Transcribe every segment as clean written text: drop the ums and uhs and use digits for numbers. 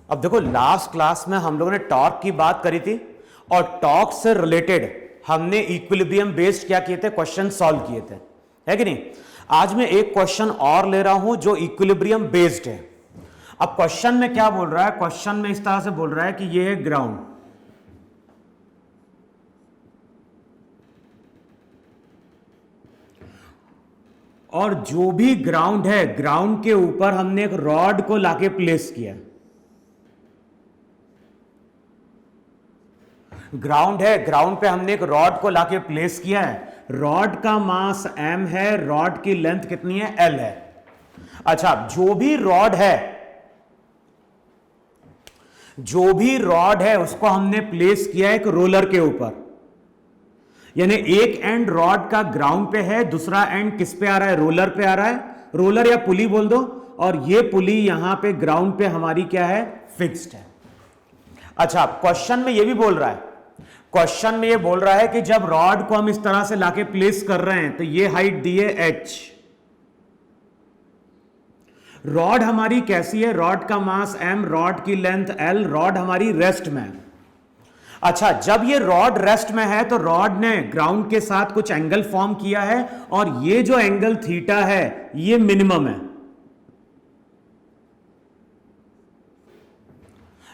अब देखो last class में हम लोगों ने टॉर्क की बात करी थी और टॉर्क से रिलेटेड हमने इक्विलिब्रियम बेस्ड क्या किए थे, क्वेश्चन सॉल्व किए थे, है कि नहीं। आज मैं एक क्वेश्चन और ले रहा हूं जो इक्विलिब्रियम बेस्ड है। अब क्वेश्चन में क्या बोल रहा है, क्वेश्चन में इस तरह से बोल रहा है कि ये है ग्राउंड, और जो भी ग्राउंड है ग्राउंड के ऊपर हमने एक रॉड को लाके प्लेस किया। ग्राउंड है, ग्राउंड पे हमने एक रॉड को लाके प्लेस किया है। रॉड का मास m है, रॉड की लेंथ कितनी है, l है। अच्छा, जो भी रॉड है उसको हमने प्लेस किया एक रोलर के ऊपर, यानी एक एंड रॉड का ग्राउंड पे है, दूसरा एंड किस पे आ रहा है, रोलर पे आ रहा है, रोलर या पुली बोल दो, और ये पुली यहां पे ग्राउंड पे हमारी क्या है, फिक्स्ड है। अच्छा, क्वेश्चन में ये भी बोल रहा है, क्वेश्चन में ये बोल रहा है कि जब रॉड को हम इस तरह से लाके प्लेस कर रहे हैं तो ये हाइट दी है h, रॉड हमारी कैसी है, रॉड का मास m, रॉड की लेंथ l, रॉड हमारी रेस्ट में है। अच्छा, जब ये रॉड रेस्ट में है तो रॉड ने ग्राउंड के साथ कुछ एंगल फॉर्म किया है और ये जो एंगल थीटा है ये मिनिमम है।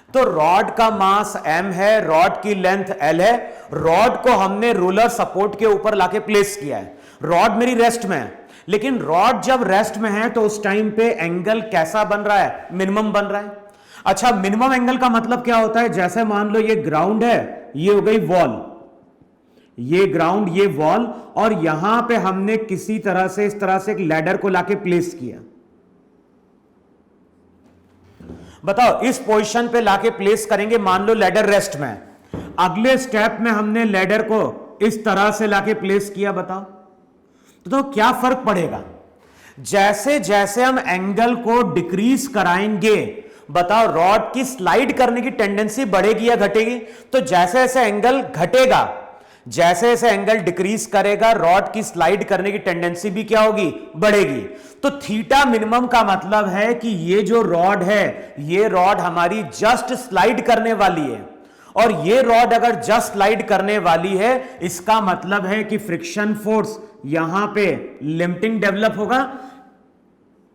तो रॉड का मास m है, रॉड की लेंथ l है, रॉड को हमने रोलर सपोर्ट के ऊपर लाके प्लेस किया है। रॉड मेरी रेस्ट में है, लेकिन रॉड जब रेस्ट में है तो उस टाइम पे एंगल कैसा बन रहा है, मिनिमम बन रहा है। अच्छा, मिनिमम एंगल का मतलब क्या होता है, जैसे मान लो ये ग्राउंड है, ये हो गई वॉल, ये ग्राउंड, ये वॉल, और यहां पे हमने किसी तरह से इस तरह से एक लैडर को लाके प्लेस किया। बताओ, इस पोजीशन पे लाके प्लेस करेंगे, मान लो लैडर रेस्ट में, अगले स्टेप में हमने लैडर को इस तरह से लाके प्लेस किया। बताओ तो क्या फर्क पड़ेगा, जैसे जैसे हम एंगल को डिक्रीज कराएंगे, बताओ रॉड की स्लाइड करने की टेंडेंसी बढ़ेगी या घटेगी। तो जैसे जैसे एंगल घटेगा, जैसे जैसे एंगल डिक्रीज करेगा, रॉड की स्लाइड करने की टेंडेंसी भी क्या होगी, बढ़ेगी। तो थीटा मिनिमम का मतलब है कि ये जो रॉड है, ये रॉड हमारी जस्ट स्लाइड करने वाली है, और ये रॉड अगर जस्ट स्लाइड करने वाली है, इसका मतलब है कि फ्रिक्शन फोर्स यहां पे लिमिटिंग डेवलप होगा।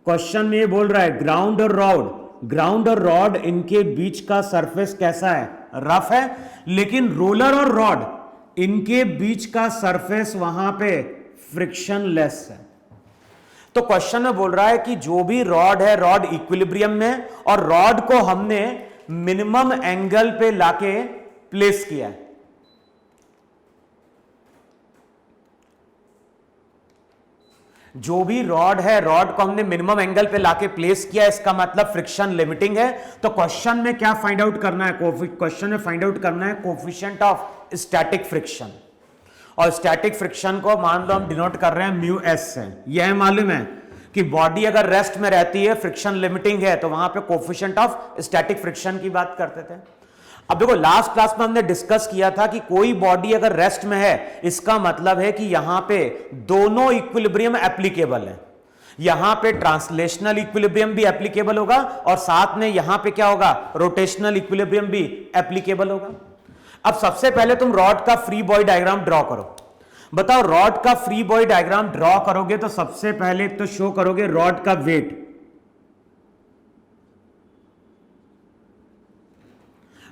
क्वेश्चन में ये बोल रहा है ग्राउंड और रॉड इनके बीच का सरफेस कैसा है, रफ है, लेकिन रोलर और रॉड इनके बीच का सरफेस वहां पे फ्रिक्शन लेस है। तो क्वेश्चन में बोल रहा है कि जो भी रॉड है, रॉड इक्विलिब्रियम में, और रॉड को हमने मिनिमम एंगल पे लाके प्लेस किया है। जो भी रॉड है, रॉड को हमने मिनिमम एंगल पे लाके प्लेस किया, इसका मतलब फ्रिक्शन लिमिटिंग है। तो क्वेश्चन में क्या फाइंड आउट करना है, क्वेश्चन में फाइंड आउट करना है कोफिशिएंट ऑफ स्टैटिक फ्रिक्शन, और स्टैटिक फ्रिक्शन को मान लो हम डिनोट कर रहे हैं म्यू एस से। यह मालूम है कि बॉडी अगर रेस्ट में रहती है, फ्रिक्शन लिमिटिंग है, तो वहां पे कोफिशिएंट ऑफ स्टैटिक फ्रिक्शन की बात करते थे। अब देखो, लास्ट क्लास में हमने डिस्कस किया था कि कोई बॉडी अगर रेस्ट में है, इसका मतलब है कि यहां पे दोनों इक्विलिब्रियम एप्लीकेबल है। यहां पे ट्रांसलेशनल इक्विलिब्रियम भी एप्लीकेबल होगा, और साथ में यहां पे क्या होगा, रोटेशनल इक्विलिब्रियम भी एप्लीकेबल होगा। अब सबसे पहले तुम रॉड का फ्री बॉडी डायग्राम ड्रॉ करो। बताओ, रॉड का फ्री बॉडी डायग्राम ड्रॉ करोगे तो सबसे पहले तो शो करोगे रॉड का वेट।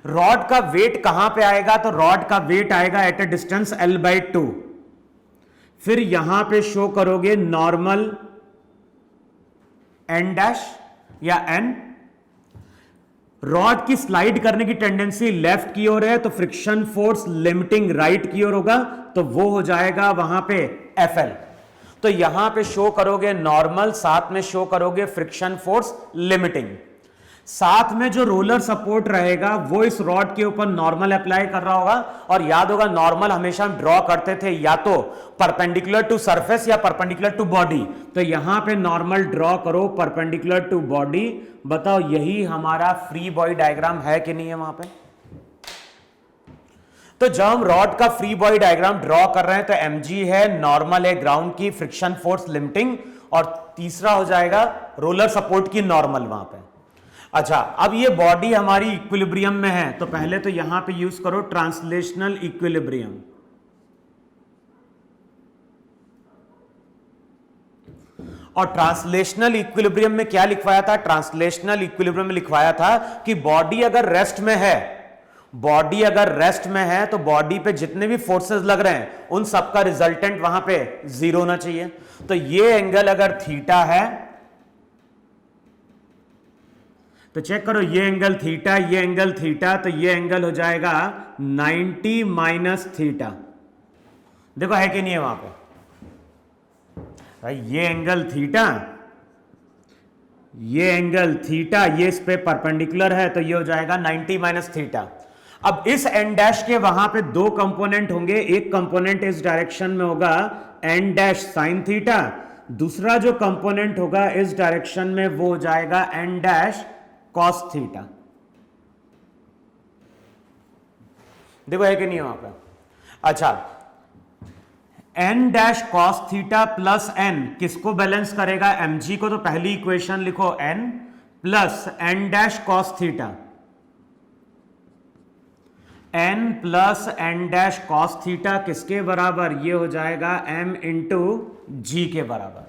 रॉड का वेट कहां पे आएगा, तो रॉड का वेट आएगा एट अ डिस्टेंस l/2। फिर यहां पे शो करोगे नॉर्मल n डैश या n। रॉड की स्लाइड करने की टेंडेंसी लेफ्ट की ओर है, तो फ्रिक्शन फोर्स लिमिटिंग राइट की ओर होगा, तो वो हो जाएगा वहां पे FL। तो यहां पे शो करोगे नॉर्मल, साथ में शो करोगे फ्रिक्शन फोर्स लिमिटिंग, साथ में जो रोलर सपोर्ट रहेगा वो इस रॉड के ऊपर नॉर्मल अप्लाई कर रहा होगा। और याद होगा, नॉर्मल हमेशा हम ड्रॉ करते थे या तो परपेंडिकुलर टू सरफेस या परपेंडिकुलर टू बॉडी, तो यहां पे नॉर्मल ड्रॉ करो परपेंडिकुलर टू बॉडी। बताओ, यही हमारा फ्री बॉडी डायग्राम है कि नहीं है वहां पे। तो जब हम रॉड का फ्री बॉडी डायग्राम ड्रॉ कर रहे हैं तो mg है, नॉर्मल है ग्राउंड की, फ्रिक्शन फोर्स लिमिटिंग, और तीसरा हो जाएगा रोलर सपोर्ट की नॉर्मल वहां पे। अच्छा, अब ये बॉडी हमारी इक्विलिब्रियम में है, तो पहले तो यहां पे यूज करो ट्रांसलेशनल इक्विलिब्रियम। और ट्रांसलेशनल इक्विलिब्रियम में क्या लिखवाया था? ट्रांसलेशनल इक्विलिब्रियम में लिखवाया था कि बॉडी अगर रेस्ट में है, बॉडी अगर रेस्ट में है तो बॉडी पे जितने भी फोर्सेस लग रहे हैं उन सबका रिजल्टेंट वहां पे जीरो होना चाहिए। तो ये एंगल अगर थीटा है तो चेक करो, ये एंगल थीटा, ये एंगल थीटा, तो ये एंगल हो जाएगा 90 माइनस थीटा। देखो है कि नहीं है वहां पे भाई, ये एंगल थीटा, ये एंगल थीटा, ये इस पे परपेंडिकुलर है तो ये हो जाएगा 90 माइनस थीटा। अब इस एन डैश के वहां पे दो कंपोनेंट होंगे, एक कंपोनेंट इस डायरेक्शन में होगा एन डैश साइन थीटा, दूसरा जो कंपोनेंट होगा इस डायरेक्शन में वो हो जाएगा एन डैश कॉस थीटा। देखो है कि नहीं वहां पे? अच्छा, N dash cos theta plus N किसको बैलेंस करेगा? mg को। तो पहली इक्वेशन लिखो n plus N dash cos theta, n plus N dash cos theta किसके बराबर? ये हो जाएगा m इंटू जी के बराबर।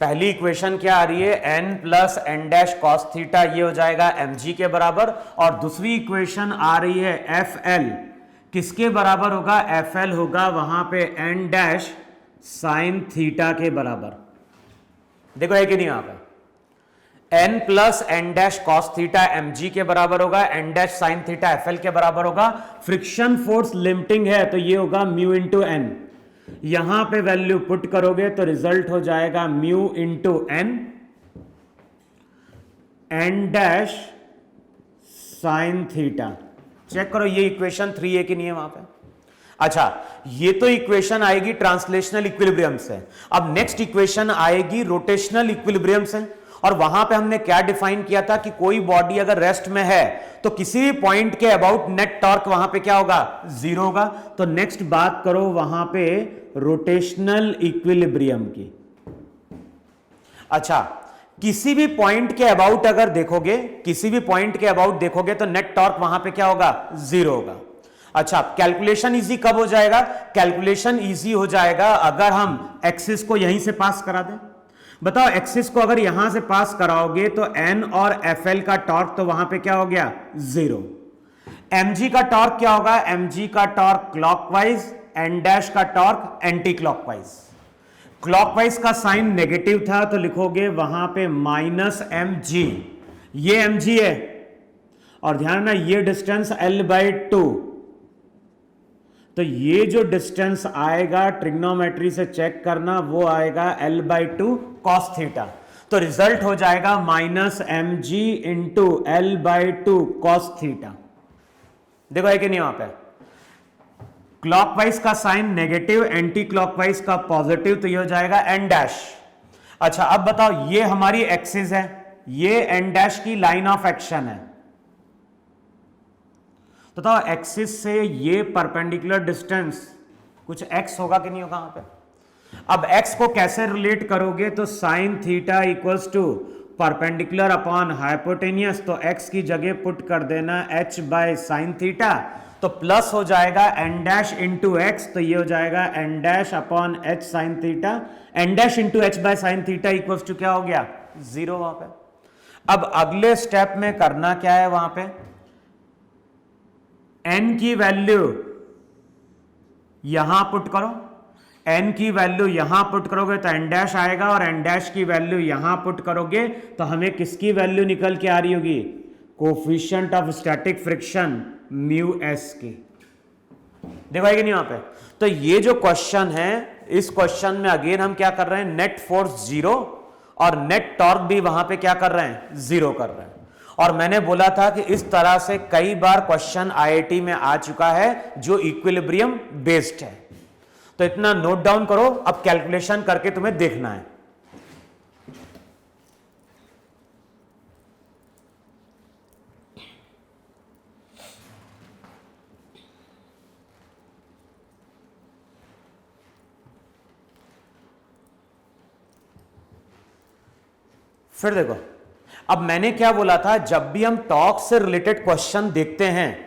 पहली इक्वेशन क्या आ रही है? n plus N dash cos theta, ये हो जाएगा mg के बराबर। और दूसरी इक्वेशन आ रही है fl, किसके बराबर होगा? fl होगा वहां पे n डैश साइन थीटा के बराबर। देखो है कि नहीं यहां पे? n plus N dash cos theta mg के बराबर होगा, n dash sine theta fl के बराबर होगा। फ्रिक्शन फोर्स लिमिटिंग है तो ये होगा म्यू इंटू एन। यहां पे वैल्यू पुट करोगे तो रिजल्ट हो जाएगा mu into N, N dash sine theta. Check करो ये इक्वेशन 3 है कि नहीं है वहां पे? अच्छा, ये तो इक्वेशन आएगी ट्रांसलेशनल इक्विलिब्रियम से। अब नेक्स्ट इक्वेशन आएगी रोटेशनल इक्विलिब्रियम से। और वहां पे हमने क्या डिफाइन किया था कि कोई बॉडी अगर रेस्ट में है तो किसी भी पॉइंट के अबाउट नेट टॉर्क वहां पे क्या होगा? जीरो होगा। तो नेक्स्ट बात करो वहां पे रोटेशनल इक्विलिब्रियम की। अच्छा, किसी भी पॉइंट के अबाउट अगर देखोगे, किसी भी पॉइंट के अबाउट देखोगे तो नेट टॉर्क वहां पे क्या होगा? जीरो होगा। अच्छा, कैलकुलेशन इजी कब हो जाएगा? कैलकुलेशन इजी हो जाएगा अगर हम एक्सिस को यहीं से पास करा दें। बताओ, एक्सिस को अगर यहां से पास कराओगे तो एन और एफएल का टॉर्क तो वहां पे क्या हो गया? जीरो। एमजी का टॉर्क क्या होगा? एमजी का टॉर्क क्लॉकवाइज, एन डैश का टॉर्क एंटी क्लॉकवाइज। क्लॉकवाइज का साइन नेगेटिव था तो लिखोगे वहां पे माइनस एम जी, ये एम जी है। और ध्यान ना, ये डिस्टेंस एल बाई टू, तो ये जो डिस्टेंस आएगा ट्रिग्नोमेट्री से चेक करना, वो आएगा L by two cos theta. तो रिजल्ट हो जाएगा minus M G into L by two cos theta. देखो है कि नहीं वहां पे? क्लॉकवाइज का साइन नेगेटिव, एंटी क्लॉकवाइज का पॉजिटिव, तो ये हो जाएगा एन डैश। अच्छा, अब बताओ, ये हमारी एक्सिस है, ये एन डैश की लाइन ऑफ एक्शन है। तो बताओ, एक्सिस से ये परपेंडिकुलर डिस्टेंस कुछ एक्स होगा कि नहीं होगा वहां पे? अब एक्स को कैसे रिलेट करोगे? तो sine theta equals to perpendicular upon hypotenuse, तो एक्स की जगह पुट कर देना एच बाय साइन थीटा, तो प्लस हो जाएगा एन डैश इंटू एक्स, तो ये हो जाएगा N dash upon H sine theta. N dash into H by sine theta equals to क्या हो गया? जीरो वहां पे। अब अगले स्टेप में करना क्या है? वहां पे एन की वैल्यू यहां पुट करो, एन की वैल्यू यहां पुट करोगे तो एन डैश आएगा, और एन डैश की वैल्यू यहां पुट करोगे तो हमें किसकी वैल्यू निकल के आ रही होगी? Coefficient of static friction mu S की। देखो है कि नहीं वहां पे? तो ये जो क्वेश्चन है, इस क्वेश्चन में अगेन हम क्या कर रहे हैं? नेट फोर्स जीरो और नेट टॉर्क भी वहां पे क्या कर रहे हैं? जीरो कर रहे हैं। और मैंने बोला था कि इस तरह से कई बार क्वेश्चन आईआईटी में आ चुका है जो इक्विलिब्रियम बेस्ड है। तो इतना नोट डाउन करो, अब कैलकुलेशन करके तुम्हें देखना है। फिर देखो, अब मैंने क्या बोला था, जब भी हम टॉर्क से रिलेटेड क्वेश्चन देखते हैं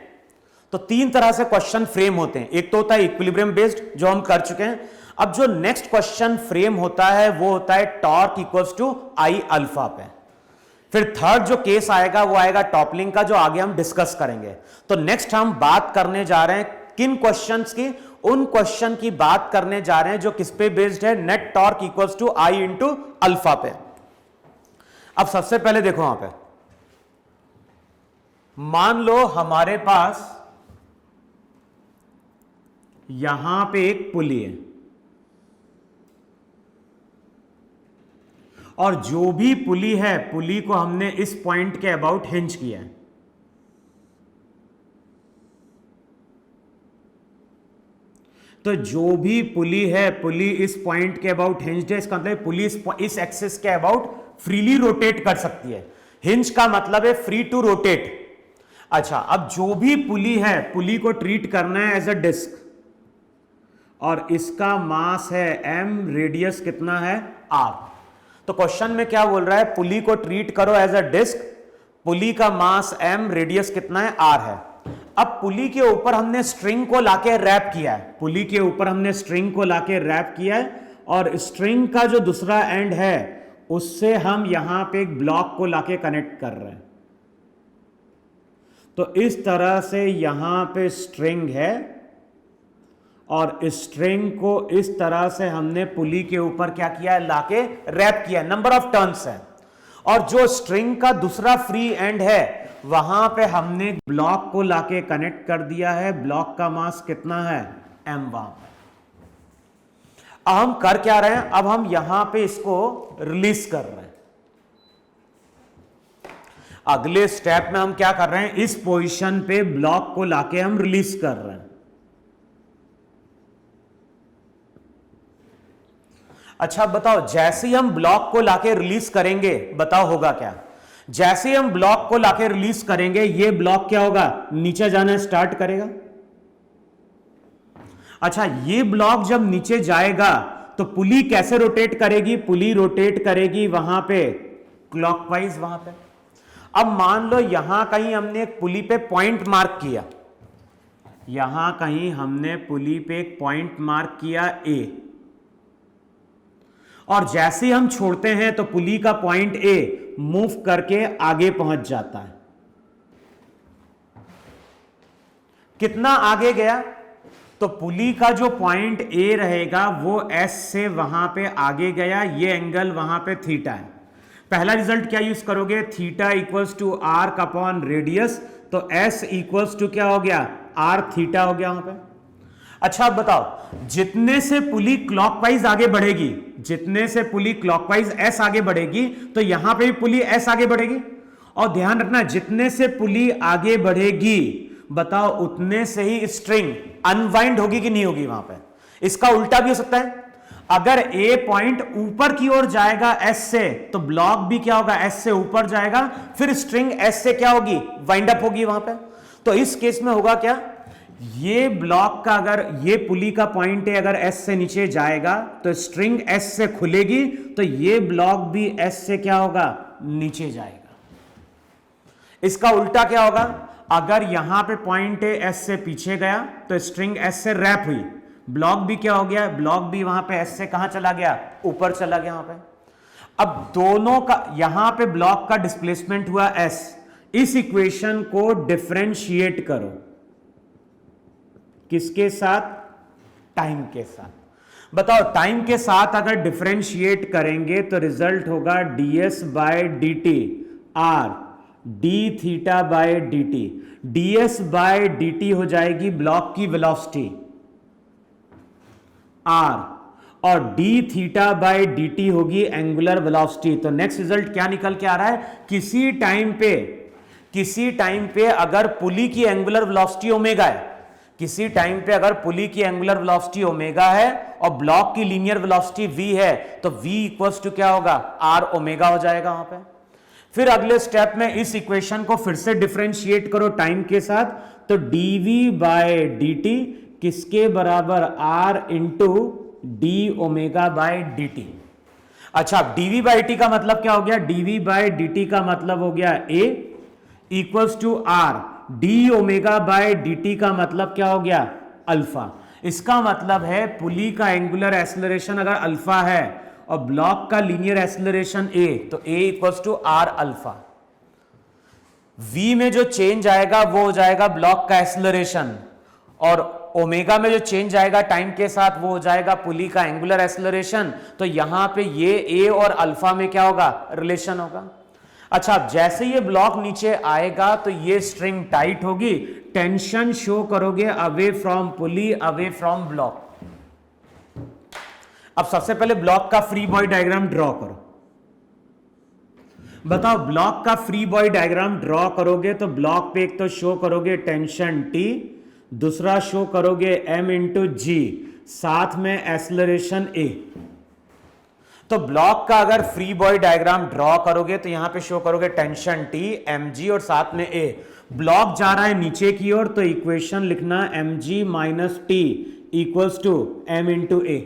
तो तीन तरह से क्वेश्चन फ्रेम होते हैं। एक तो होता है इक्विलिब्रियम बेस्ड, जो हम कर चुके हैं। अब जो नेक्स्ट क्वेश्चन फ्रेम होता है वो होता है torque equals to I alpha पे। फिर थर्ड जो केस आएगा वो आएगा टॉपलिंग का, जो आगे हम डिस्कस करेंगे। तो नेक्स्ट हम बात करने जा रहे हैं किन क्वेश्चंस की, उन क्वेश्चन की बात करने जा रहे हैं जो किस पे बेस्ड है, net torque equals to I into alpha पे। अब सबसे पहले देखो वहां पे, मान लो हमारे पास यहां पे एक पुली है और जो भी पुली है, पुली को हमने इस पॉइंट के अबाउट हिंज किया है। तो जो भी पुली है, पुली इस पॉइंट के अबाउट हिंज्ड है, इसका मतलब पुली इस एक्सिस के अबाउट फ्रीली रोटेट कर सकती है। हिंज का मतलब है फ्री टू रोटेट। अच्छा, अब जो भी पुली है, पुली को ट्रीट करना है एज अ डिस्क और इसका मास है m, रेडियस कितना है r। तो क्वेश्चन में क्या बोल रहा है, पुली को ट्रीट करो एज अ डिस्क, पुली का मास m, रेडियस कितना है r है। अब पुली के ऊपर हमने स्ट्रिंग को लाके रैप किया है, पुली के ऊपर हमने स्ट्रिंग को लाके रैप किया है और स्ट्रिंग का जो दूसरा एंड है उससे हम यहां पे एक ब्लॉक को लाके कनेक्ट कर रहे हैं। तो इस तरह से यहां पे स्ट्रिंग है और स्ट्रिंग को इस तरह से हमने पुली के ऊपर क्या किया है, लाके रैप किया है। नंबर ऑफ टर्न्स है और जो स्ट्रिंग का दूसरा फ्री एंड है वहां पे हमने ब्लॉक को लाके कनेक्ट कर दिया है। ब्लॉक का मास कितना है, m वहां पे। अब हम कर क्या रहे हैं, अब हम यहां पे इसको रिलीज कर रहे हैं। अगले स्टेप में हम क्या कर रहे हैं, इस पोजीशन पे ब्लॉक को लाके हम रिलीज कर रहे हैं। अच्छा बताओ, जैसे ही हम ब्लॉक को लाके रिलीज करेंगे, बताओ होगा क्या। जैसे ही हम ब्लॉक को लाके रिलीज करेंगे, ये ब्लॉक क्या होगा, नीचे जाना स्टार्ट करेगा। अच्छा, ये ब्लॉक जब नीचे जाएगा तो पुली कैसे रोटेट करेगी, पुली रोटेट करेगी वहां पे क्लॉकवाइज वहां पे। अब मान लो यहां कहीं हमने एक पुली पे पॉइंट मार्क किया, यहां कहीं हमने पुली पे एक पॉइंट मार्क किया A, और जैसे ही हम छोड़ते हैं तो पुली का पॉइंट A मूव करके आगे पहुंच जाता है। कितना आगे गया, तो पुली का जो पॉइंट A रहेगा वो S से वहां पे आगे गया, ये एंगल वहां पे थीटा है। पहला रिजल्ट क्या यूज करोगे, theta equals to arc upon radius, तो S इक्वल्स टू क्या हो गया, आर थीटा हो गया वहां पे। अच्छा अब बताओ, जितने से पुली क्लॉकवाइज आगे बढ़ेगी, जितने से पुली क्लॉकवाइज S आगे बढ़ेगी, तो यहां पे भी पुली S आगे बढ़ेगी। और ध्यान रखना, जितने से पुली आगे बढ़ेगी, बताओ उतने से ही स्ट्रिंग अनवाइंड होगी कि नहीं होगी वहां पे। इसका उल्टा भी हो सकता है, अगर A पॉइंट ऊपर की ओर जाएगा S से, तो ब्लॉक भी क्या होगा, S से ऊपर जाएगा, फिर स्ट्रिंग S से क्या होगी, वाइंड अप होगी वहां पे। तो इस केस में होगा क्या, ये ब्लॉक का, अगर ये पुली का पॉइंट है, अगर S से नीचे जाएगा तो स्ट्रिंग S से खुलेगी, तो ये ब्लॉक भी S से क्या होगा, नीचे जाएगा। इसका उल्टा क्या होगा, अगर यहां पे पॉइंट है S से पीछे गया तो स्ट्रिंग S से रैप हुई, ब्लॉक भी क्या हो गया, ब्लॉक भी वहां पे S से कहां चला गया, ऊपर चला गया वहां पे। अब दोनों का, यहां पे ब्लॉक का डिस्प्लेसमेंट हुआ S। इस इक्वेशन को डिफरेंशिएट करो, किसके साथ, टाइम के साथ। बताओ, टाइम के साथ अगर डिफरेंशिएट करेंगे तो रिजल्ट होगा ds by D T R D theta by D T. ds by D T हो जाएगी ब्लॉक की वेलोसिटी r, और D theta by D T होगी एंगुलर वेलोसिटी। तो नेक्स्ट रिजल्ट क्या निकल के आ रहा है, किसी टाइम पे अगर पुली की एंगुलर वेलोसिटी ओमेगा है, किसी टाइम पे अगर पुली की एंगुलर वेलोसिटी ओमेगा है और ब्लॉक की लीनियर वेलोसिटी v है, तो v इक्वल्स टू क्या होगा, r ओमेगा हो जाएगा वहां पे। फिर अगले स्टेप में इस इक्वेशन को फिर से डिफरेंशिएट करो टाइम के साथ, तो dv बाय dt किसके बराबर, r into D omega by dt। अच्छा, dv बाई टी का मतलब क्या हो गया? dv बाई dt का मतलब हो गया a equals to r, D omega by dt का मतलब क्या हो गया? अल्फा। इसका मतलब है पुली का एंगुलर एक्सेलरेशन अगर अल्फा है और ब्लॉक का लीनियर एक्सेलरेशन a, तो a equals to r alpha. v में जो चेंज आएगा वो हो जाएगा ब्लॉक का एक्सेलरेशन, और ओमेगा में जो चेंज आएगा टाइम के साथ वो हो जाएगा पुली का एंगुलर एक्सेलरेशन। तो यहां पे ये a और अल्फा में क्या होगा? रिलेशन होगा। अच्छा, अब जैसे ये ब्लॉक नीचे आएगा तो ये स्ट्रिंग टाइट होगी, टेंशन शो करोगे away from pulley, away from block. अब सबसे पहले ब्लॉक का फ्री बॉडी डायग्राम ड्रॉ करो। बताओ, ब्लॉक का फ्री बॉडी डायग्राम ड्रॉ करोगे तो ब्लॉक पे एक तो शो करोगे टेंशन T, दूसरा शो करोगे m इंटू जी, साथ में एक्सेलरेशन A। तो ब्लॉक का अगर फ्री बॉडी डायग्राम ड्रॉ करोगे तो यहां पे शो करोगे टेंशन T, mg और साथ में A। ब्लॉक जा रहा है नीचे की ओर तो इक्वेशन लिखना mg minus T equals to m into A।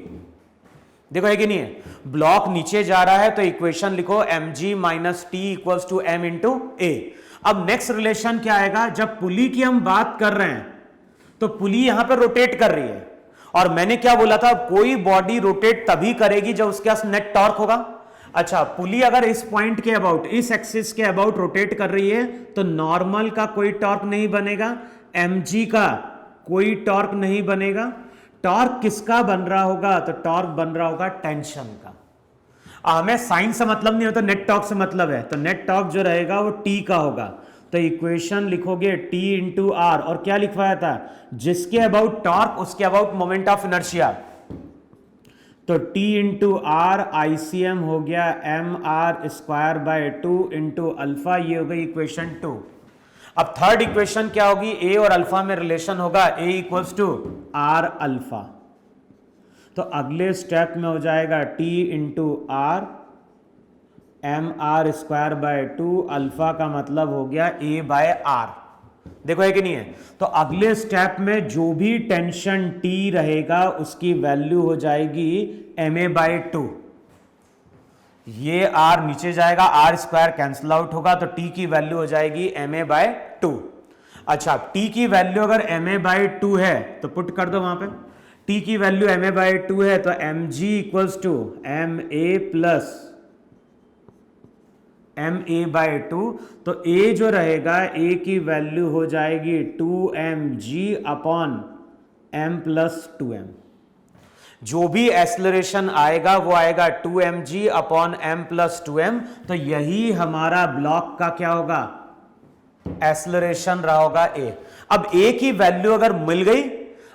देखो है कि नहीं है? ब्लॉक नीचे जा रहा है तो इक्वेशन लिखो mg minus T equals to m into A। अब नेक्स्ट रिलेशन क्या आएगा? जब पुली की हम बात कर रहे हैं तो पुली यहां पर रोटेट कर रही है, और मैंने क्या बोला था? कोई बॉडी रोटेट तभी करेगी जब उसके पास नेट टॉर्क होगा। अच्छा, पुली अगर इस पॉइंट के अबाउट, इस एक्सिस के अबाउट रोटेट कर रही है तो नॉर्मल का कोई टॉर्क नहीं बनेगा, mg का कोई टॉर्क नहीं बनेगा। टॉर्क किसका बन रहा होगा? तो टॉर्क बन रहा होगा टेंशन का। हमें साइन से मतलब नहीं होता, नेट टॉर्क से मतलब है, तो नेट टॉर्क जो रहेगा वो T का होगा। तो इक्वेशन लिखोगे T इंटू आर, और क्या लिखवाया था? जिसके अबाउट टॉर्क उसके अबाउट मोमेंट ऑफ इनर्शिया। तो T इंटू आर ICM हो गया mr square by 2 into alpha, ये हो गई इक्वेशन 2। अब थर्ड इक्वेशन क्या होगी? A और अल्फा में रिलेशन होगा A equals to R alpha. तो अगले स्टेप में हो जाएगा T into R mr square by 2, alpha का मतलब हो गया A बाय आर। देखो है कि नहीं है? तो अगले स्टेप में जो भी टेंशन T रहेगा उसकी वैल्यू हो जाएगी ma बाय 2। ये r नीचे जाएगा, r स्क्वायर कैंसिल आउट होगा, तो T की वैल्यू हो जाएगी ma बाय 2। अच्छा, T की वैल्यू अगर ma बाय 2 है तो पुट कर दो वहां पे। T की वैल्यू ma बाय 2 है तो mg equals to ma plus ma by 2। तो a जो रहेगा, a की वैल्यू हो जाएगी 2mg upon m plus 2m। जो भी एक्सेलरेशन आएगा वो आएगा 2mg upon m plus 2m। तो यही हमारा ब्लॉक का क्या होगा? एक्सेलरेशन रहा होगा a। अब a की वैल्यू अगर मिल गई,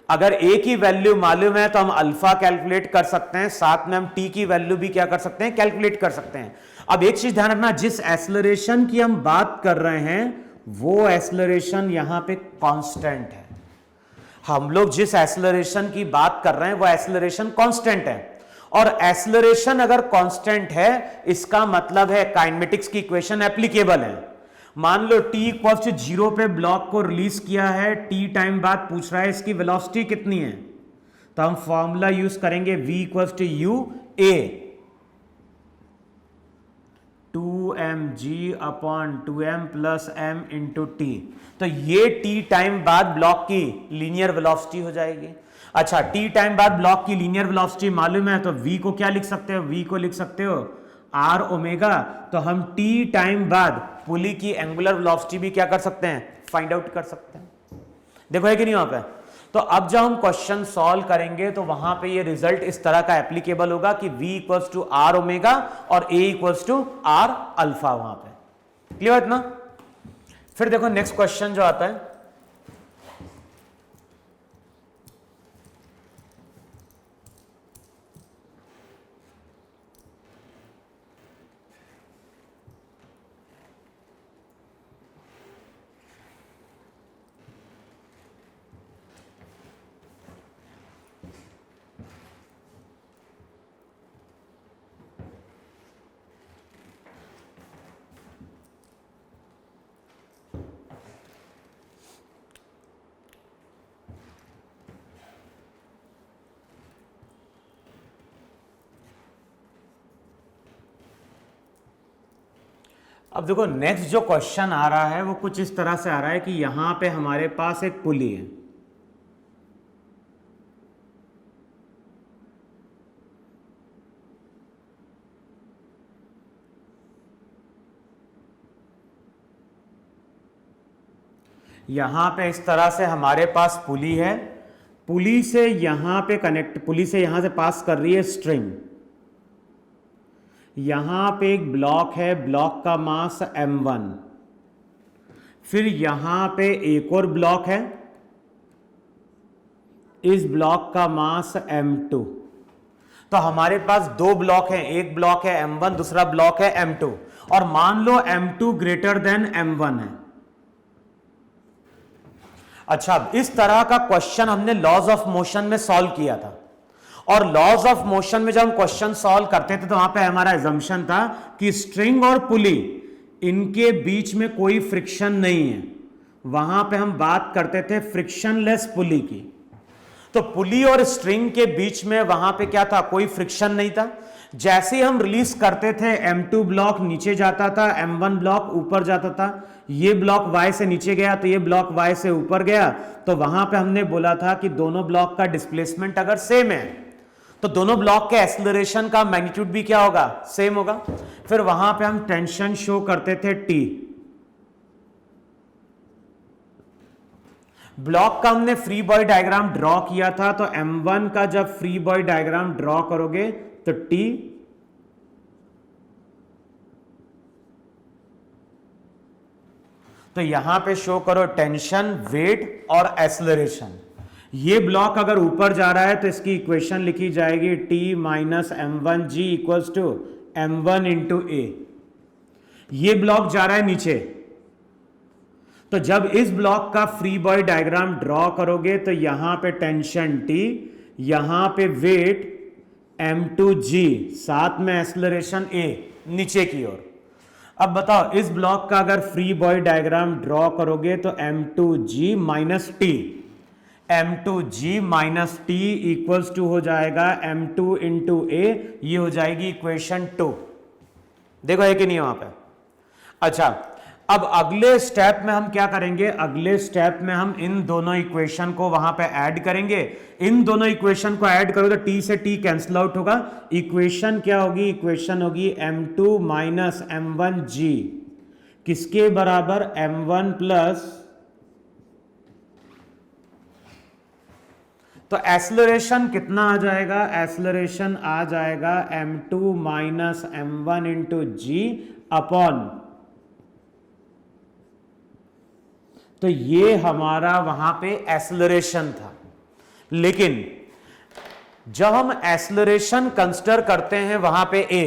अगर a की वैल्यू मालूम है तो हम अल्फा कैलकुलेट कर सकते हैं, साथ में हम t की वैल्यू भी क्या कर सकते हैं? कैलकुलेट कर सकते हैं। अब एक चीज ध्यान रखना, जिस एक्सेलरेशन की हम बात कर रहे हैं वो एक्सेलरेशन यहां पे कांस्टेंट है। हम लोग जिस एक्सेलरेशन की बात कर रहे हैं वो एक्सेलरेशन कांस्टेंट है, और एक्सेलरेशन अगर कांस्टेंट है इसका मतलब है काइनेमेटिक्स की इक्वेशन एप्लीकेबल है। मान लो t इक्वल्स टू 0 पे ब्लॉक को रिलीज किया है, t टाइम बाद पूछ रहा है इसकी वेलोसिटी कितनी है, तो हम फॉर्मूला यूज करेंगे v equals to u a 2mg upon 2m plus m into टी। तो ये t टाइम बाद ब्लॉक की लीनियर वेलोसिटी हो जाएगी। अच्छा, t टाइम बाद ब्लॉक की लीनियर वेलोसिटी मालूम है तो v को क्या लिख सकते हो? v को लिख सकते हो r ओमेगा। तो हम t टाइम बाद पुली की एंगुलर वेलोसिटी भी क्या कर सकते हैं? फाइंड आउट कर सकते हैं। देखो है कि नहीं वहां पे? तो अब जब हम क्वेश्चन सॉल्व करेंगे तो वहां पे ये रिजल्ट इस तरह का एप्लीकेबल होगा कि v equals to R omega और a equals to R alpha. वहां पे क्लियर है इतना? फिर देखो नेक्स्ट क्वेश्चन जो आता है, अब देखो नेक्स्ट जो क्वेश्चन आ रहा है वो कुछ इस तरह से आ रहा है कि यहां पे हमारे पास एक पुली है, यहां पे इस तरह से हमारे पास पुली है, पुली से यहां पे कनेक्ट, पुली से यहां से पास कर रही है स्ट्रिंग, यहां पे एक ब्लॉक है, ब्लॉक का मास m1, फिर यहां पे एक और ब्लॉक है, इस ब्लॉक का मास m2। तो हमारे पास दो ब्लॉक हैं, एक ब्लॉक है m1, दूसरा ब्लॉक है m2, और मान लो m2 ग्रेटर देन m1 है। अच्छा, इस तरह का क्वेश्चन हमने लॉज ऑफ मोशन में सॉल्व किया था, और लॉज ऑफ मोशन में जब हम क्वेश्चन सॉल्व करते थे तो वहां पे हमारा एजम्पशन था कि स्ट्रिंग और पुली इनके बीच में कोई फ्रिक्शन नहीं है, वहां पे हम बात करते थे फ्रिक्शनलेस पुली की। तो पुली और स्ट्रिंग के बीच में वहां पे क्या था, कोई फ्रिक्शन नहीं था। जैसे ही हम रिलीज करते थे m2 ब्लॉक नीचे जाता था, m1 ब्लॉक ऊपर जाता था, ये ब्लॉक y से नीचे गया तो ये ब्लॉक y से ऊपर गया, तो वहां पे हमने बोला था कि दोनों ब्लॉक का डिस्प्लेसमेंट अगर सेम है तो दोनों ब्लॉक के एक्सेलरेशन का मैग्नीट्यूड भी क्या होगा, सेम होगा। फिर वहां पे हम टेंशन शो करते थे T, ब्लॉक का हमने फ्री बॉडी डायग्राम ड्रॉ किया था, तो m1 का जब फ्री बॉडी डायग्राम ड्रॉ करोगे तो T, तो यहां पे शो करो टेंशन, वेट और एक्सेलरेशन। ये ब्लॉक अगर ऊपर जा रहा है तो इसकी इक्वेशन लिखी जाएगी T minus m1g equals to m1 into a. ये ब्लॉक जा रहा है नीचे, तो जब इस ब्लॉक का फ्री बॉडी डायग्राम ड्रॉ करोगे तो यहां पे टेंशन T, यहां पे वेट m2g, साथ में एक्सेलरेशन a नीचे की ओर। अब बताओ इस ब्लॉक का अगर फ्री बॉडी डायग्राम ड्रॉ करोगे तो m2g minus T, m2g minus T equals to हो जाएगा m2 इंटू ए, ये हो जाएगी इक्वेशन 2। देखो है कि नहीं वहां पे। अच्छा, अब अगले स्टेप में हम क्या करेंगे, अगले स्टेप में हम इन दोनों इक्वेशन को वहां पे ऐड करेंगे। इन दोनों इक्वेशन को ऐड करो तो t से t कैंसिल आउट होगा, इक्वेशन क्या होगी, इक्वेशन होगी m2 माइनस m1g किसके बराबर, m1 प्लस, तो एक्सेलरेशन कितना आ जाएगा, एक्सेलरेशन आ जाएगा m2 माइनस m1 इंटू जी अपॉन, तो ये हमारा वहां पे एक्सेलरेशन था। लेकिन जब हम एक्सेलरेशन कंसीडर करते हैं वहां पे a,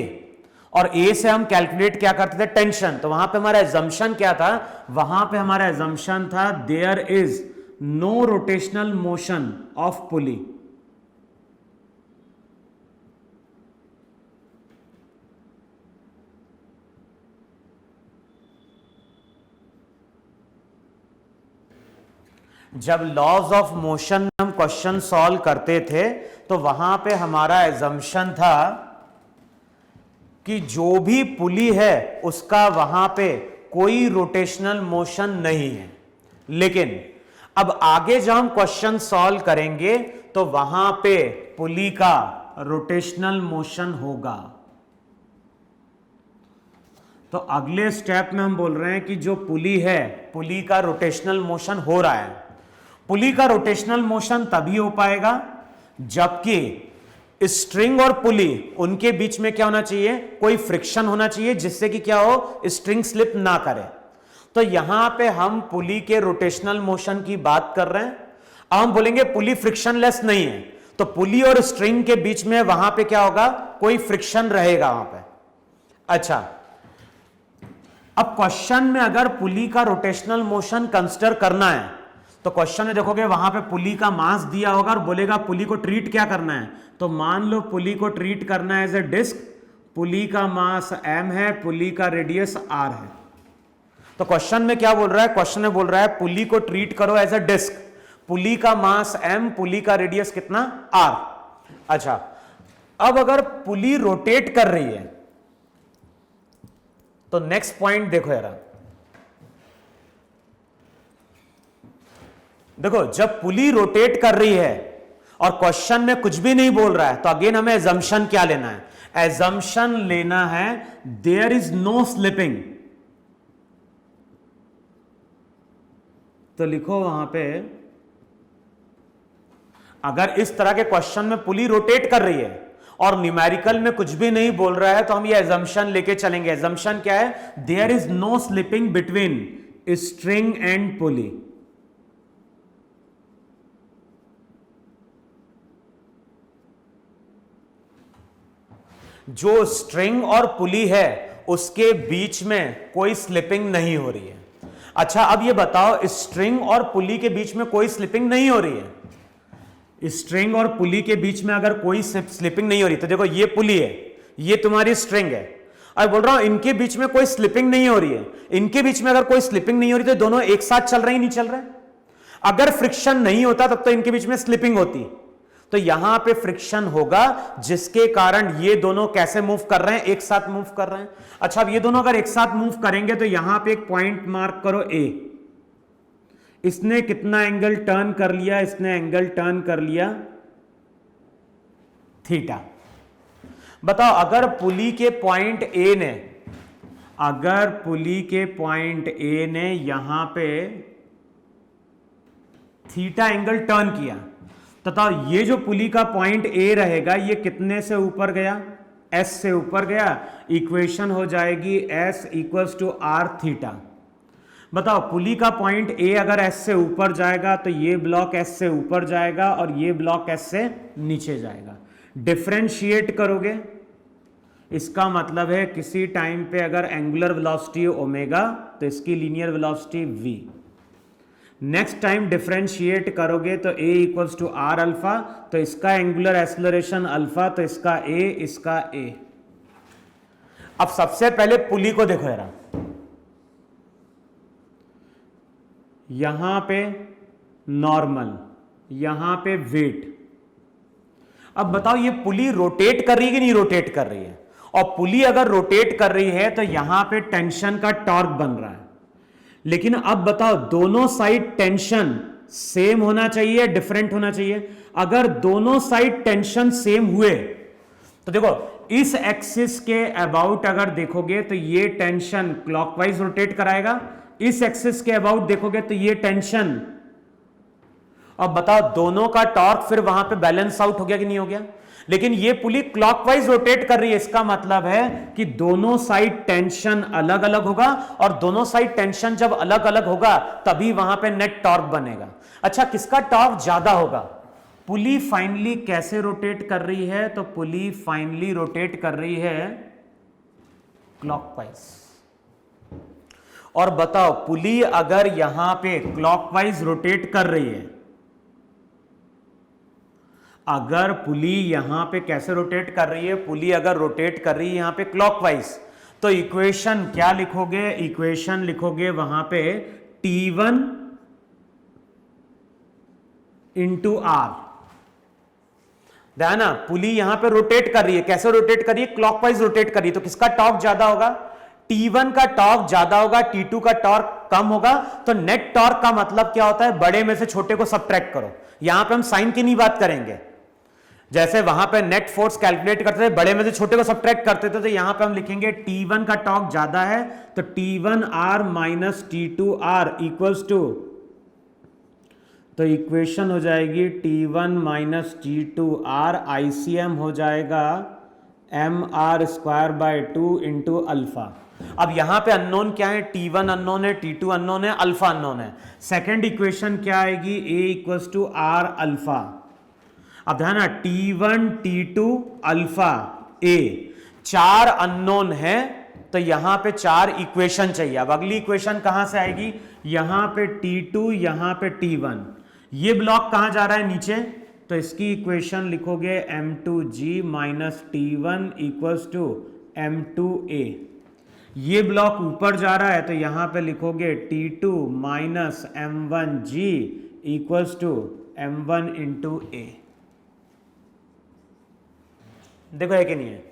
और a से हम कैलकुलेट क्या करते थे, टेंशन, तो वहां पे हमारा एजम्पशन क्या था, वहां पे हमारा एजम्पशन था there is no rotational motion of pulley. जब लॉज ऑफ मोशन में हम क्वेश्चन सॉल्व करते थे तो वहां पे हमारा एजम्पशन था कि जो भी पुली है उसका वहां पे कोई रोटेशनल मोशन नहीं है। लेकिन अब आगे जब हम क्वेश्चन सॉल्व करेंगे तो वहां पे पुली का रोटेशनल मोशन होगा। तो अगले स्टेप में हम बोल रहे हैं कि जो पुली है, पुली का रोटेशनल मोशन हो रहा है। पुली का रोटेशनल मोशन तभी हो पाएगा जबकि स्ट्रिंग और पुली उनके बीच में क्या होना चाहिए, कोई फ्रिक्शन होना चाहिए जिससे कि क्या हो, स्ट्रिंग स्लिप ना करे। तो यहां पे हम पुली के रोटेशनल मोशन की बात कर रहे हैं। अब हम बोलेंगे पुली फ्रिक्शनलेस नहीं है, तो पुली और स्ट्रिंग के बीच में वहां पे क्या होगा, कोई फ्रिक्शन रहेगा वहां पे। अच्छा, अब क्वेश्चन में अगर पुली का रोटेशनल मोशन कंसीडर करना है तो क्वेश्चन में देखोगे वहां पे पुली का मास दिया होगा और बोलेगा पुली को ट्रीट क्या करना है। तो मान लो पुली को ट्रीट करना है एज ए डिस्क, पुली का मास m है, पुली का रेडियस r है। तो क्वेश्चन में क्या बोल रहा है, क्वेश्चन में बोल रहा है पुली को ट्रीट करो एज ए डिस्क, पुली का मास m, पुली का रेडियस कितना, r। अच्छा, अब अगर पुली रोटेट कर रही है तो नेक्स्ट पॉइंट देखो यार, देखो जब पुली रोटेट कर रही है और क्वेश्चन में कुछ भी नहीं बोल रहा है, तो अगेन हमें एजम्पशन क्या लेना है? एजम्पशन लेना है देयर इज नो स्लिपिंग। तो लिखो वहां पे, अगर इस तरह के क्वेश्चन में पुली रोटेट कर रही है और न्यूमेरिकल में कुछ भी नहीं बोल रहा है, तो हम ये एजम्पशन लेके चलेंगे। एजम्पशन क्या है? There is no slipping between string and pulley. जो स्ट्रिंग और पुली है उसके बीच में कोई स्लिपिंग नहीं हो रही है। अच्छा, अब ये बताओ, स्ट्रिंग और पुली के बीच में कोई स्लिपिंग नहीं हो रही है। स्ट्रिंग और पुली के बीच में अगर कोई स्लिपिंग नहीं हो रही, तो देखो ये पुली है, ये तुम्हारी स्ट्रिंग है, और बोल रहा हूं इनके बीच में कोई स्लिपिंग नहीं हो रही है। इनके बीच में अगर कोई स्लिपिंग नहीं हो रही तो दोनों एक साथ चल रहे ही नहीं चल रहे। अगर फ्रिक्शन नहीं होता तब तो इनके बीच में स्लिपिंग होती, तो यहां पे फ्रिक्शन होगा जिसके कारण ये दोनों कैसे मूव कर रहे हैं? एक साथ मूव कर रहे हैं। अच्छा, अब ये दोनों अगर एक साथ मूव करेंगे तो यहां पे एक पॉइंट मार्क करो ए। इसने कितना एंगल टर्न कर लिया? इसने एंगल टर्न कर लिया थीटा। बताओ, अगर पुली के पॉइंट ए ने, अगर पुली के पॉइंट ए ने यहां पे थीटा एंगल टर्न किया, तथा ये जो पुली का पॉइंट ए रहेगा ये कितने से ऊपर गया? एस से ऊपर गया। इक्वेशन हो जाएगी S equals to R theta. बताओ, पुली का पॉइंट ए अगर एस से ऊपर जाएगा तो ये ब्लॉक एस से ऊपर जाएगा और ये ब्लॉक एस से नीचे जाएगा। डिफरेंशिएट करोगे, इसका मतलब है किसी टाइम पे अगर एंगुलर वेलोसिटी ओमेगा तो इसकी linear velocity V. Next time differentiate करोगे तो a equals to R alpha, तो इसका एंगुलर एक्सेलरेशन अल्फा, तो इसका a, इसका a। अब सबसे पहले पुली को देखो यार, यहां पे नॉर्मल, यहां पे वेट। अब बताओ, ये पुली रोटेट कर रही है कि नहीं रोटेट कर रही है? और पुली अगर रोटेट कर रही है तो यहां पे टेंशन का टॉर्क बन रहा है। लेकिन अब बताओ, दोनों साइड टेंशन सेम होना चाहिए, डिफरेंट होना चाहिए? अगर दोनों साइड टेंशन सेम हुए तो देखो, इस एक्सिस के अबाउट अगर देखोगे तो ये टेंशन क्लॉकवाइज रोटेट कराएगा, इस एक्सिस के अबाउट देखोगे तो ये टेंशन। अब बताओ, दोनों का टॉर्क फिर वहां पे बैलेंस आउट हो गया कि नहीं हो गया? लेकिन ये पुली क्लॉकवाइज रोटेट कर रही है, इसका मतलब है कि दोनों साइड टेंशन अलग अलग होगा, और दोनों साइड टेंशन जब अलग अलग होगा तभी वहां पे नेट टॉर्क बनेगा। अच्छा, किसका टॉर्क ज्यादा होगा? पुली फाइनली कैसे रोटेट कर रही है? तो पुली फाइनली रोटेट कर रही है क्लॉकवाइज। और बताओ, पुली अगर यहां पे क्लॉकवाइज रोटेट कर रही है, अगर पुली यहां पे कैसे रोटेट कर रही है? पुली अगर रोटेट कर रही है यहां पे क्लॉकवाइज, तो इक्वेशन क्या लिखोगे? इक्वेशन लिखोगे वहां पे T1 इंटू आर। ध्यान ना, पुली यहां पे रोटेट कर रही है, कैसे रोटेट कर रही है? क्लॉकवाइज रोटेट कर रही है, तो किसका टॉर्क ज्यादा होगा? T1 का टॉर्क ज्यादा होगा, T2 का टॉर्क कम होगा। तो नेट टॉर्क का मतलब क्या होता है? बड़े में से छोटे को सबट्रैक्ट करो। यहां पे हम साइन की नहीं बात करेंगे, जैसे वहां पे नेट फोर्स कैलकुलेट करते थे, बड़े में से छोटे को सबट्रैक्ट करते थे, तो यहां पे हम लिखेंगे T1 का टॉर्क ज्यादा है तो T1R minus T2R equals to, तो इक्वेशन हो जाएगी T1 माइनस T2R, ICM हो जाएगा mr square by 2 into alpha. अब यहां पे अननोन क्या है? T1 अननोन है, T2 अननोन है, अल्फा अननोन है। सेकेंड इक्वेशन क्या आएगी? A equals to R alpha. अब ध्यान, T1 T2 alpha A, 4 unknown है, तो यहां पे 4 इक्वेशन चाहिए। अब अगली इक्वेशन कहां से आएगी? यहां पे T2, यहां पे T1, ये ब्लॉक कहां जा रहा है? नीचे, तो इसकी इक्वेशन लिखोगे M2G minus T1 equals to M2A। ये ब्लॉक ऊपर जा रहा है तो यहां पे लिखोगे T2 minus M1G equals to M1 into A। देखो है कि नहीं है?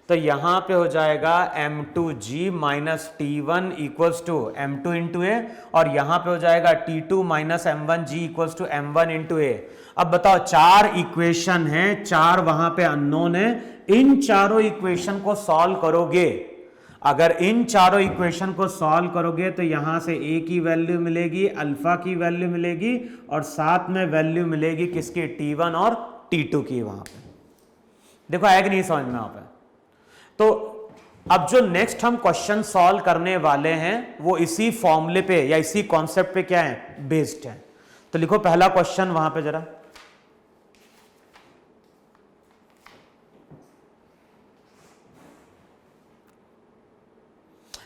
तो यहां पे हो जाएगा m2g minus t1 equals to m2 into a, और यहां पे हो जाएगा t2 minus m1g equals to m1 into a. अब बताओ, चार इक्वेशन है, चार वहां पे अननोन है, इन चारों इक्वेशन को सॉल्व करोगे, अगर इन चारों इक्वेशन को सॉल्व करोगे तो यहां से ए की वैल्यू मिलेगी, अल्फा की वैल्यू मिलेगी, और साथ में वैल्यू मिलेगी किसकी, t1 और t2 की। वहां पे देखो आया कि नहीं समझ में वहां पे। तो अब जो नेक्स्ट हम क्वेश्चन सॉल्व करने वाले हैं वो इसी फॉर्मूले पे या इसी कॉन्सेप्ट पे क्या है, बेस्ड है। तो लिखो पहला क्वेश्चन वहां पे जरा,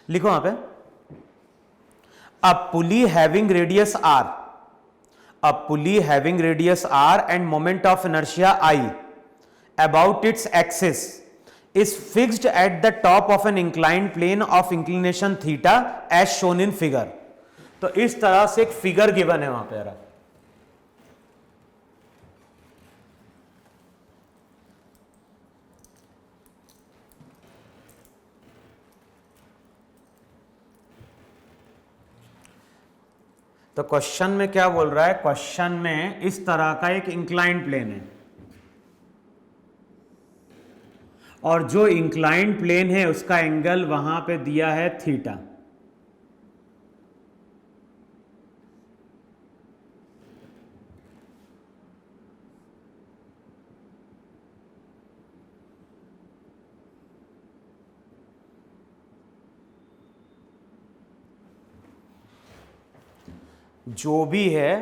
लिखो वहां पे, a pulley having radius R, a pulley having radius R and moment of inertia I about its axis is fixed at the top of an inclined plane of inclination theta as shown in figure। तो इस तरह से एक figure given है वहां पे जरा, तो क्वेश्चन में क्या बोल रहा है, क्वेश्चन में इस तरह का एक इंक्लाइंड प्लेन है, और जो इंक्लाइंड प्लेन है उसका एंगल वहां पे दिया है थीटा। जो भी है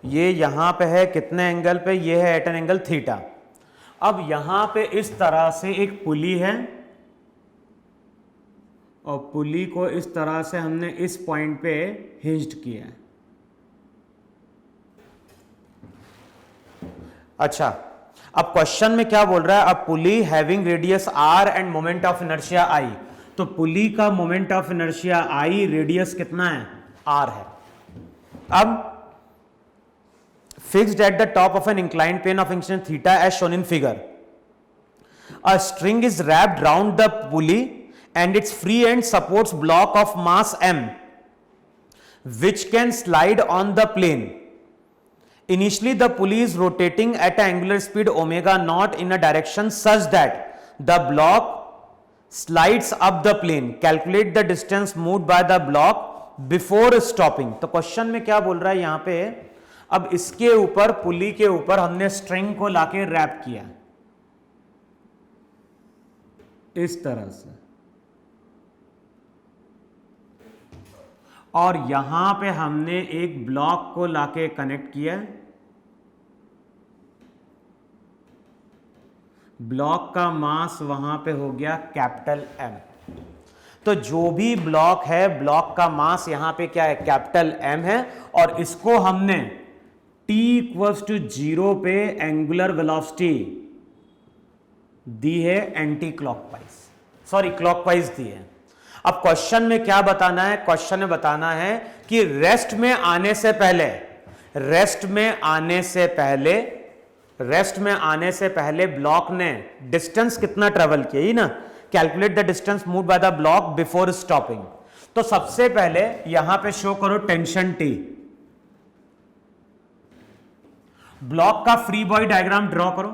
ये यहां पे है कितने एंगल पे, ये है एट एन एंगल थीटा। अब यहां पे इस तरह से एक पुली है, और पुली को इस तरह से हमने इस पॉइंट पे हिंज्ड किया है। अच्छा, अब क्वेश्चन में क्या बोल रहा है, अब pulley having radius R and moment of inertia I. तो पुली का moment of inertia I, radius कितना है, आर है। अब fixed at the top of an inclined plane of inclination theta as shown in figure, a string is wrapped round the pulley and its free end supports block of mass m which can slide on the plane. Initially the pulley is rotating at an angular speed omega naught in a direction such that the block slides up the plane. Calculate the distance moved by the block before stopping। तो question में क्या बोल रहा है यहां पे, अब इसके ऊपर, पुली के ऊपर हमने स्ट्रिंग को लाके रैप किया इस तरह से, और यहां पे हमने एक ब्लॉक को लाके कनेक्ट किया। ब्लॉक का मास वहां पे हो गया कैपिटल एम। तो जो भी ब्लॉक है, ब्लॉक का मास यहां पे क्या है, कैपिटल एम है, और इसको हमने t इक्वल्स टू 0 पे एंगुलर वेलोसिटी दी है एंटी क्लॉकवाइज, सॉरी क्लॉकवाइज दी है। अब क्वेश्चन में क्या बताना है, क्वेश्चन में बताना है कि रेस्ट में आने से पहले, रेस्ट में आने से पहले, रेस्ट में आने से पहले ब्लॉक ने डिस्टेंस कितना ट्रेवल किया, ही ना, calculate the distance moved by the block before stopping. तो सबसे पहले यहां पे शो करो टेंशन T, ब्लॉक का फ्री बॉडी डायग्राम ड्रॉ करो।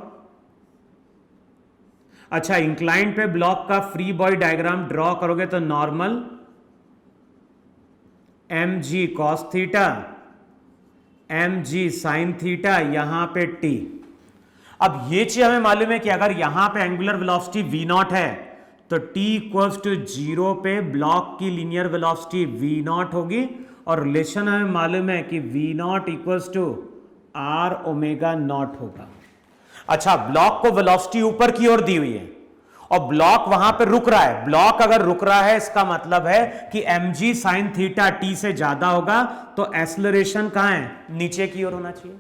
अच्छा, इंक्लाइन पे ब्लॉक का फ्री बॉडी डायग्राम ड्रॉ करोगे तो normal mg cos theta, mg sin theta, यहां पे t। अब ये चीज हमें मालूम है कि अगर यहां पे एंगुलर वेलोसिटी v0 है तो t इक्वल्स टू 0 पे ब्लॉक की लीनियर वेलोसिटी v0 होगी, और रिलेशन हमें मालूम है कि v0 equals to R omega naught होगा। अच्छा, ब्लॉक को वेलोसिटी ऊपर की ओर दी हुई है और ब्लॉक वहां पे रुक रहा है। ब्लॉक अगर रुक रहा है इसका मतलब है कि mg sin थीटा t से ज्यादा होगा, तो एक्सेलरेशन कहां है, नीचे की ओर होना चाहिए।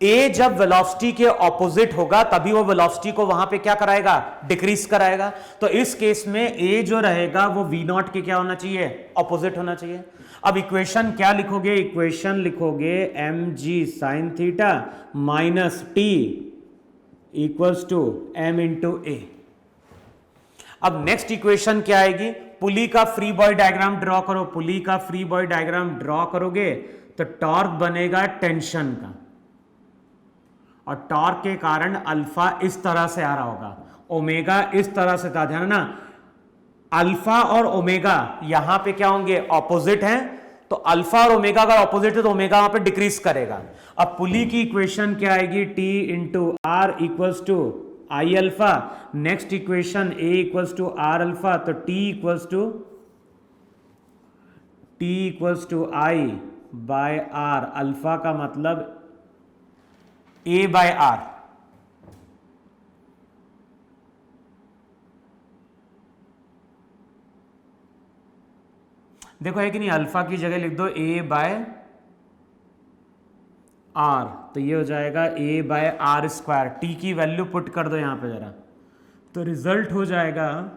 a जब वेलोसिटी के ऑपोजिट होगा तभी वो वेलोसिटी को वहां पे क्या कराएगा, डिक्रीज कराएगा। तो इस केस में a जो रहेगा वो v0 के क्या होना चाहिए, ऑपोजिट होना चाहिए। अब इक्वेशन क्या लिखोगे, इक्वेशन लिखोगे mg sin theta minus t equals to m into a. अब नेक्स्ट इक्वेशन क्या आएगी, पुली का फ्री बॉडी डायग्राम ड्रॉ करो, पुली का फ्री बॉडी डायग्राम ड्रॉ करोगे तो टॉर्क बनेगा टेंशन का, और टॉर्क के कारण अल्फा इस तरह से आ रहा होगा, ओमेगा इस तरह से था, ध्यान ना, अल्फा और ओमेगा यहां पे क्या होंगे, ऑपोजिट हैं, तो अल्फा और ओमेगा अगर ऑपोजिट है तो ओमेगा वहां पे डिक्रीज करेगा। अब पुली की इक्वेशन क्या आएगी, T into R equals to I alpha, next equation a equals to R alpha, तो T equals to I by R, alpha का मतलब ए बाय आर। देखो है कि नहीं, अल्फा की जगह लिख दो ए बाय आर, तो ये हो जाएगा A by R square, T की वैल्यू पुट कर दो यहां पे जरा, तो रिजल्ट हो जाएगा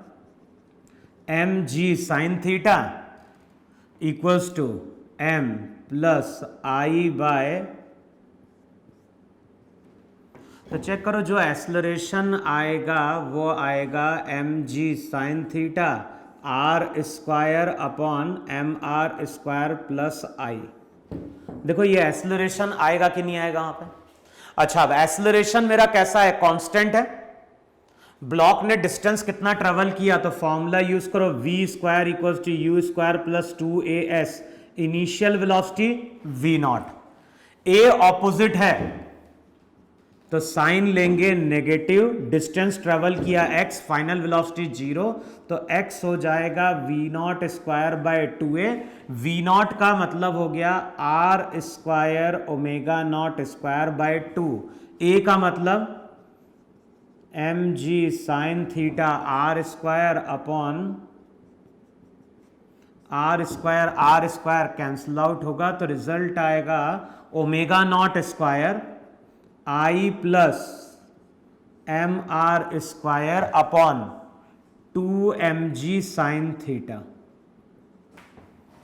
M G sine theta equals to M plus I by, तो चेक करो जो एक्सेलरेशन आएगा वो आएगा M G sine theta R square upon M R square plus I. देखो ये एक्सेलरेशन आएगा कि नहीं आएगा वहां पे। अच्छा, अब एक्सेलरेशन मेरा कैसा है, कांस्टेंट है, ब्लॉक ने डिस्टेंस कितना ट्रेवल किया, तो फॉर्मूला यूज करो v square equals to U square plus 2as, initial velocity v naught, a opposite है तो साइन लेंगे नेगेटिव, डिस्टेंस ट्रेवल किया x, फाइनल वेलोसिटी 0, तो x हो जाएगा v naught square by 2a, v naught का मतलब हो गया r square omega naught square by 2, a का मतलब mg sine theta r square upon r square cancel out होगा, तो रिजल्ट आएगा omega naught square I plus M R square upon 2mg sine theta.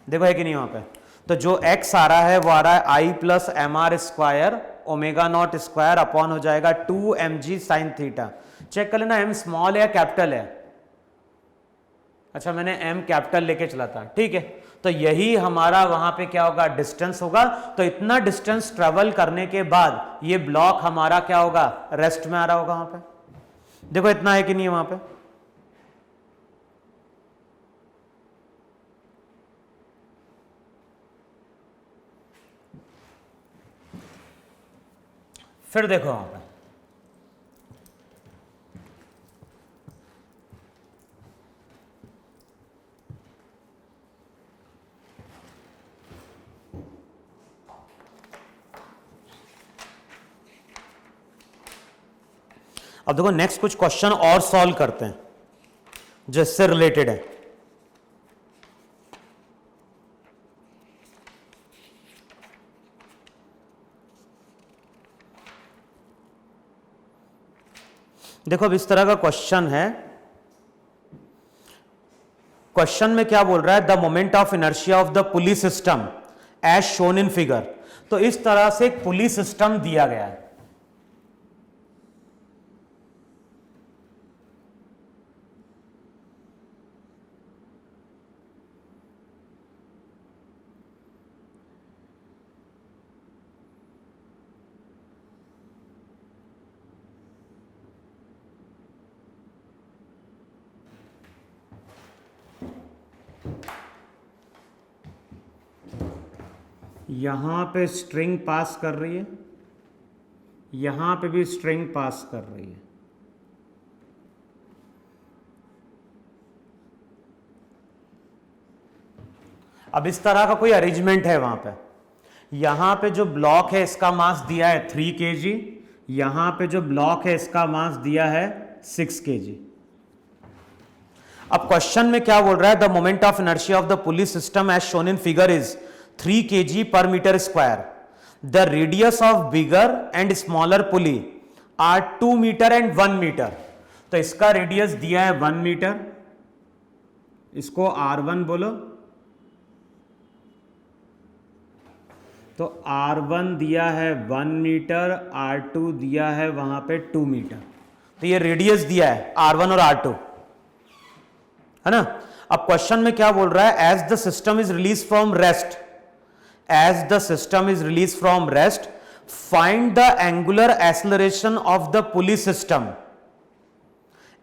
देखो है कि नहीं वहां पे, तो जो x आ रहा है वो आ रहा है I plus M R square omega naught square upon हो जाएगा 2mg साइन थीटा। चेक कर लेना m स्मॉल है या कैपिटल है, अच्छा मैंने m कैपिटल लेके चला था, ठीक है, तो यही हमारा वहां पे क्या होगा, डिस्टेंस होगा। तो इतना डिस्टेंस ट्रेवल करने के बाद ये ब्लॉक हमारा क्या होगा, रेस्ट में आ रहा होगा वहां पे। देखो इतना है कि नहीं वहां पे, फिर देखो वहां पे अब देखो नेक्स्ट कुछ क्वेश्चन और सॉल्व करते हैं जो इससे रिलेटेड है। देखो अब इस तरह का क्वेश्चन है, क्वेश्चन में क्या बोल रहा है, the moment of inertia of the pulley system as shown in figure. तो इस तरह से एक पुली सिस्टम दिया गया है, यहां पे स्ट्रिंग पास कर रही है, यहां पे भी स्ट्रिंग पास कर रही है, अब इस तरह का कोई अरेंजमेंट है वहां पे, यहां पे जो ब्लॉक है इसका मास दिया है 3 kg, यहां पे जो ब्लॉक है इसका मास दिया है 6 kg। अब क्वेश्चन में क्या बोल रहा है, the moment of inertia of the pulley system as shown in figure is 3 kg per meter square. The radius of bigger and smaller pulley are 2 meter and 1 meter. तो इसका रेडियस दिया है 1 मीटर, इसको R1 बोलो, तो R1 दिया है 1 metre, R2 दिया है वहां पे 2 मीटर, तो ये रेडियस दिया है R1 और R2। है ना। अब क्वेश्चन में क्या बोल रहा है, as the system is release from rest, as the system is release from rest find the angular acceleration of the pulley system,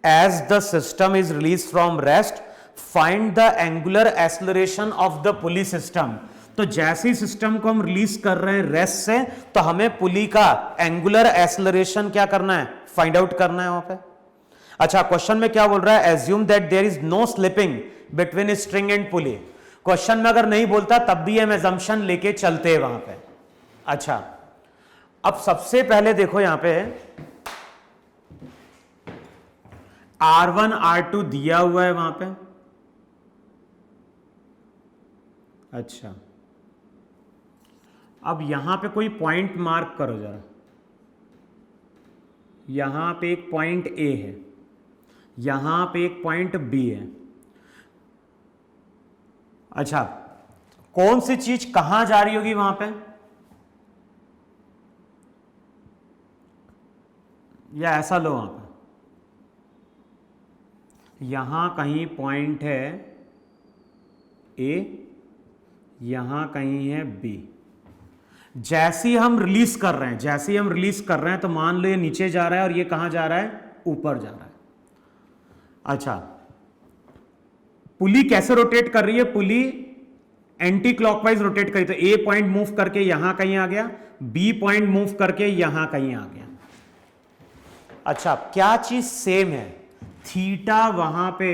as the system is release from rest find the angular acceleration of the pulley system. तो जैसे ही system को हम release कर रहे हैं rest से, तो हमें पुली का एंगुलर एक्सेलरेशन क्या करना है, फाइंड आउट करना है वहां पे। अच्छा, क्वेश्चन में क्या बोल रहा है, assume that there is no slipping between string and pulley. Question में अगर नहीं बोलता तब भी हम एजम्पशन लेके चलते हैं वहां पे। अच्छा, अब सबसे पहले देखो यहां पे R1 R2 दिया हुआ है वहां पे। अच्छा, अब यहां पे कोई पॉइंट मार्क करो जरा, यहां पे एक पॉइंट A है, यहां पे एक पॉइंट B है। अच्छा, कौन सी चीज कहां जा रही होगी वहां पे, या ऐसा लो वहां पे, यहां कहीं पॉइंट है A, यहां कहीं है B। जैसे ही हम रिलीज कर रहे हैं, जैसे ही हम रिलीज कर रहे हैं, तो मान लो ये नीचे जा रहा है और ये कहां जा रहा है, ऊपर जा रहा है। अच्छा, पुली कैसे रोटेट कर रही है, पुली एंटी क्लॉकवाइज रोटेट करी, तो ए पॉइंट मूव करके यहां कहीं आ गया, बी पॉइंट मूव करके यहां कहीं आ गया। अच्छा, क्या चीज सेम है, थीटा वहां पे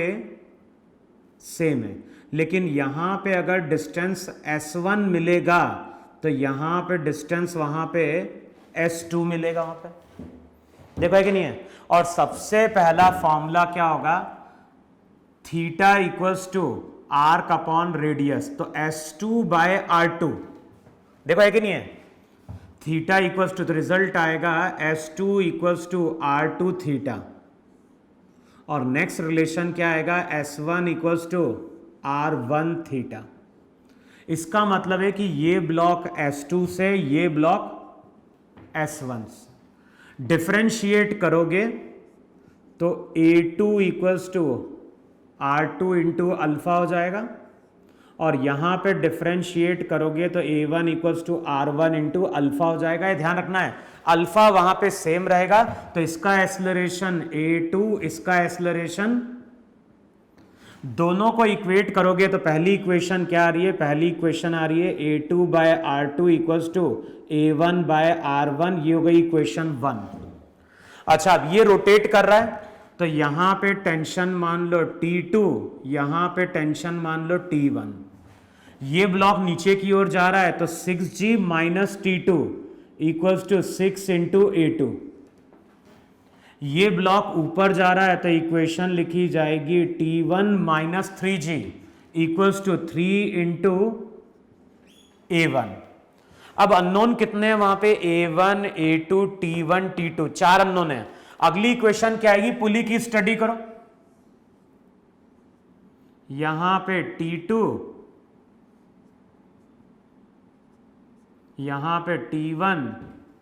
सेम है, लेकिन यहां पे अगर डिस्टेंस S1 मिलेगा तो यहां पे डिस्टेंस वहां पे S2 मिलेगा वहां पे, देखो है कि नहीं है। और सबसे पहला फॉर्मूला क्या होगा, theta equals to arc upon radius, तो S2 बाय R2, देखो है कि नहीं है, थीटा इक्वल्स टू, तो रिजल्ट आएगा S2 equals to R2 theta. और नेक्स्ट रिलेशन क्या आएगा, S1 equals to R1 theta. इसका मतलब है कि ये ब्लॉक S2 से, ये ब्लॉक S1 से। डिफरेंशिएट करोगे तो A2 equals to R2 into alpha हो जाएगा, और यहां पे डिफरेंशिएट करोगे तो A1 equals to R1 into alpha हो जाएगा। ये ध्यान रखना है, अल्फा वहां पे सेम रहेगा, तो इसका एक्सेलरेशन A2, इसका एक्सेलरेशन, दोनों को इक्वेट करोगे तो पहली इक्वेशन क्या आ रही है, पहली इक्वेशन आ रही है A2 bye R2 equals to A1 bye R1, ये हो गई इक्वेशन 1। अच्छा, अब ये रोटेट कर रहा है, तो यहां पे टेंशन मान लो T2, यहां पे टेंशन मान लो T1। ये ब्लॉक नीचे की ओर जा रहा है, तो 6G minus T2 equals to 6 into A2। ये ब्लॉक ऊपर जा रहा है, तो इक्वेशन लिखी जाएगी T1 minus 3G equals to 3 into A1। अब अननोन कितने हैं वहां पे, A1, A2, T1, T2, 4 unknown है। अगली इक्वेशन क्या आएगी, पुली की स्टडी करो, यहां पे T2, यहां पे T1,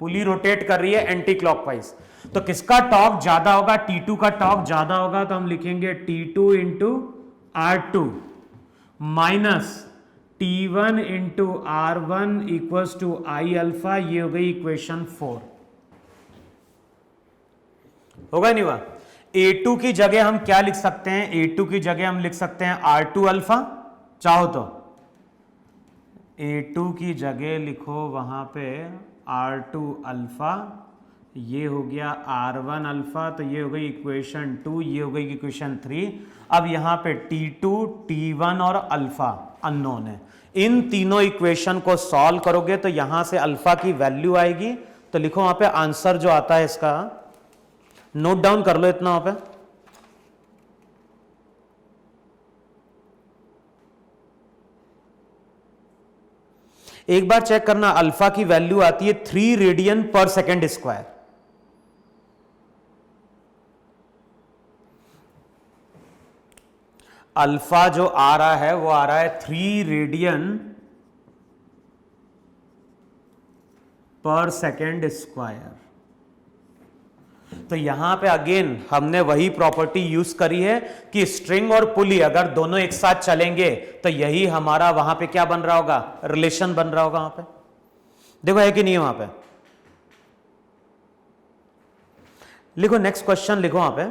पुली रोटेट कर रही है एंटी क्लॉकवाइज, तो किसका टॉर्क ज्यादा होगा, T2 का टॉर्क ज्यादा होगा, तो हम लिखेंगे T2 into R2 minus T1 into R1 equals to I alpha. ये हो गई इक्वेशन 4, होगा नहीं हुआ। A2 की जगह हम क्या लिख सकते हैं, A2 की जगह हम लिख सकते हैं R2 अल्फा, चाहो तो A2 की जगह लिखो वहां पे R2 अल्फा, ये हो गया R1 अल्फा, तो ये हो गई इक्वेशन 2, ये हो गई इक्वेशन 3। अब यहां पे T2, T1 और अल्फा अननोन है, इन तीनों इक्वेशन को सॉल्व करोगे तो यहां से अल्फा की वैल्यू आएगी, तो लिखो वहां पे आंसर जो आता है इसका, नोट डाउन कर लो इतना वहां पे, एक बार चेक करना, अल्फा की वैल्यू आती है 3 रेडियन पर सेकेंड स्क्वायर। अल्फा जो आ रहा है वो आ रहा है 3 रेडियन पर सेकेंड स्क्वायर। तो यहां पे अगेन हमने वही प्रॉपर्टी यूज करी है कि स्ट्रिंग और पुली अगर दोनों एक साथ चलेंगे तो यही हमारा वहां पे क्या बन रहा होगा, रिलेशन बन रहा होगा। वहां पे देखो है कि नहीं है वहां पे, लिखो नेक्स्ट क्वेश्चन लिखो वहां पे।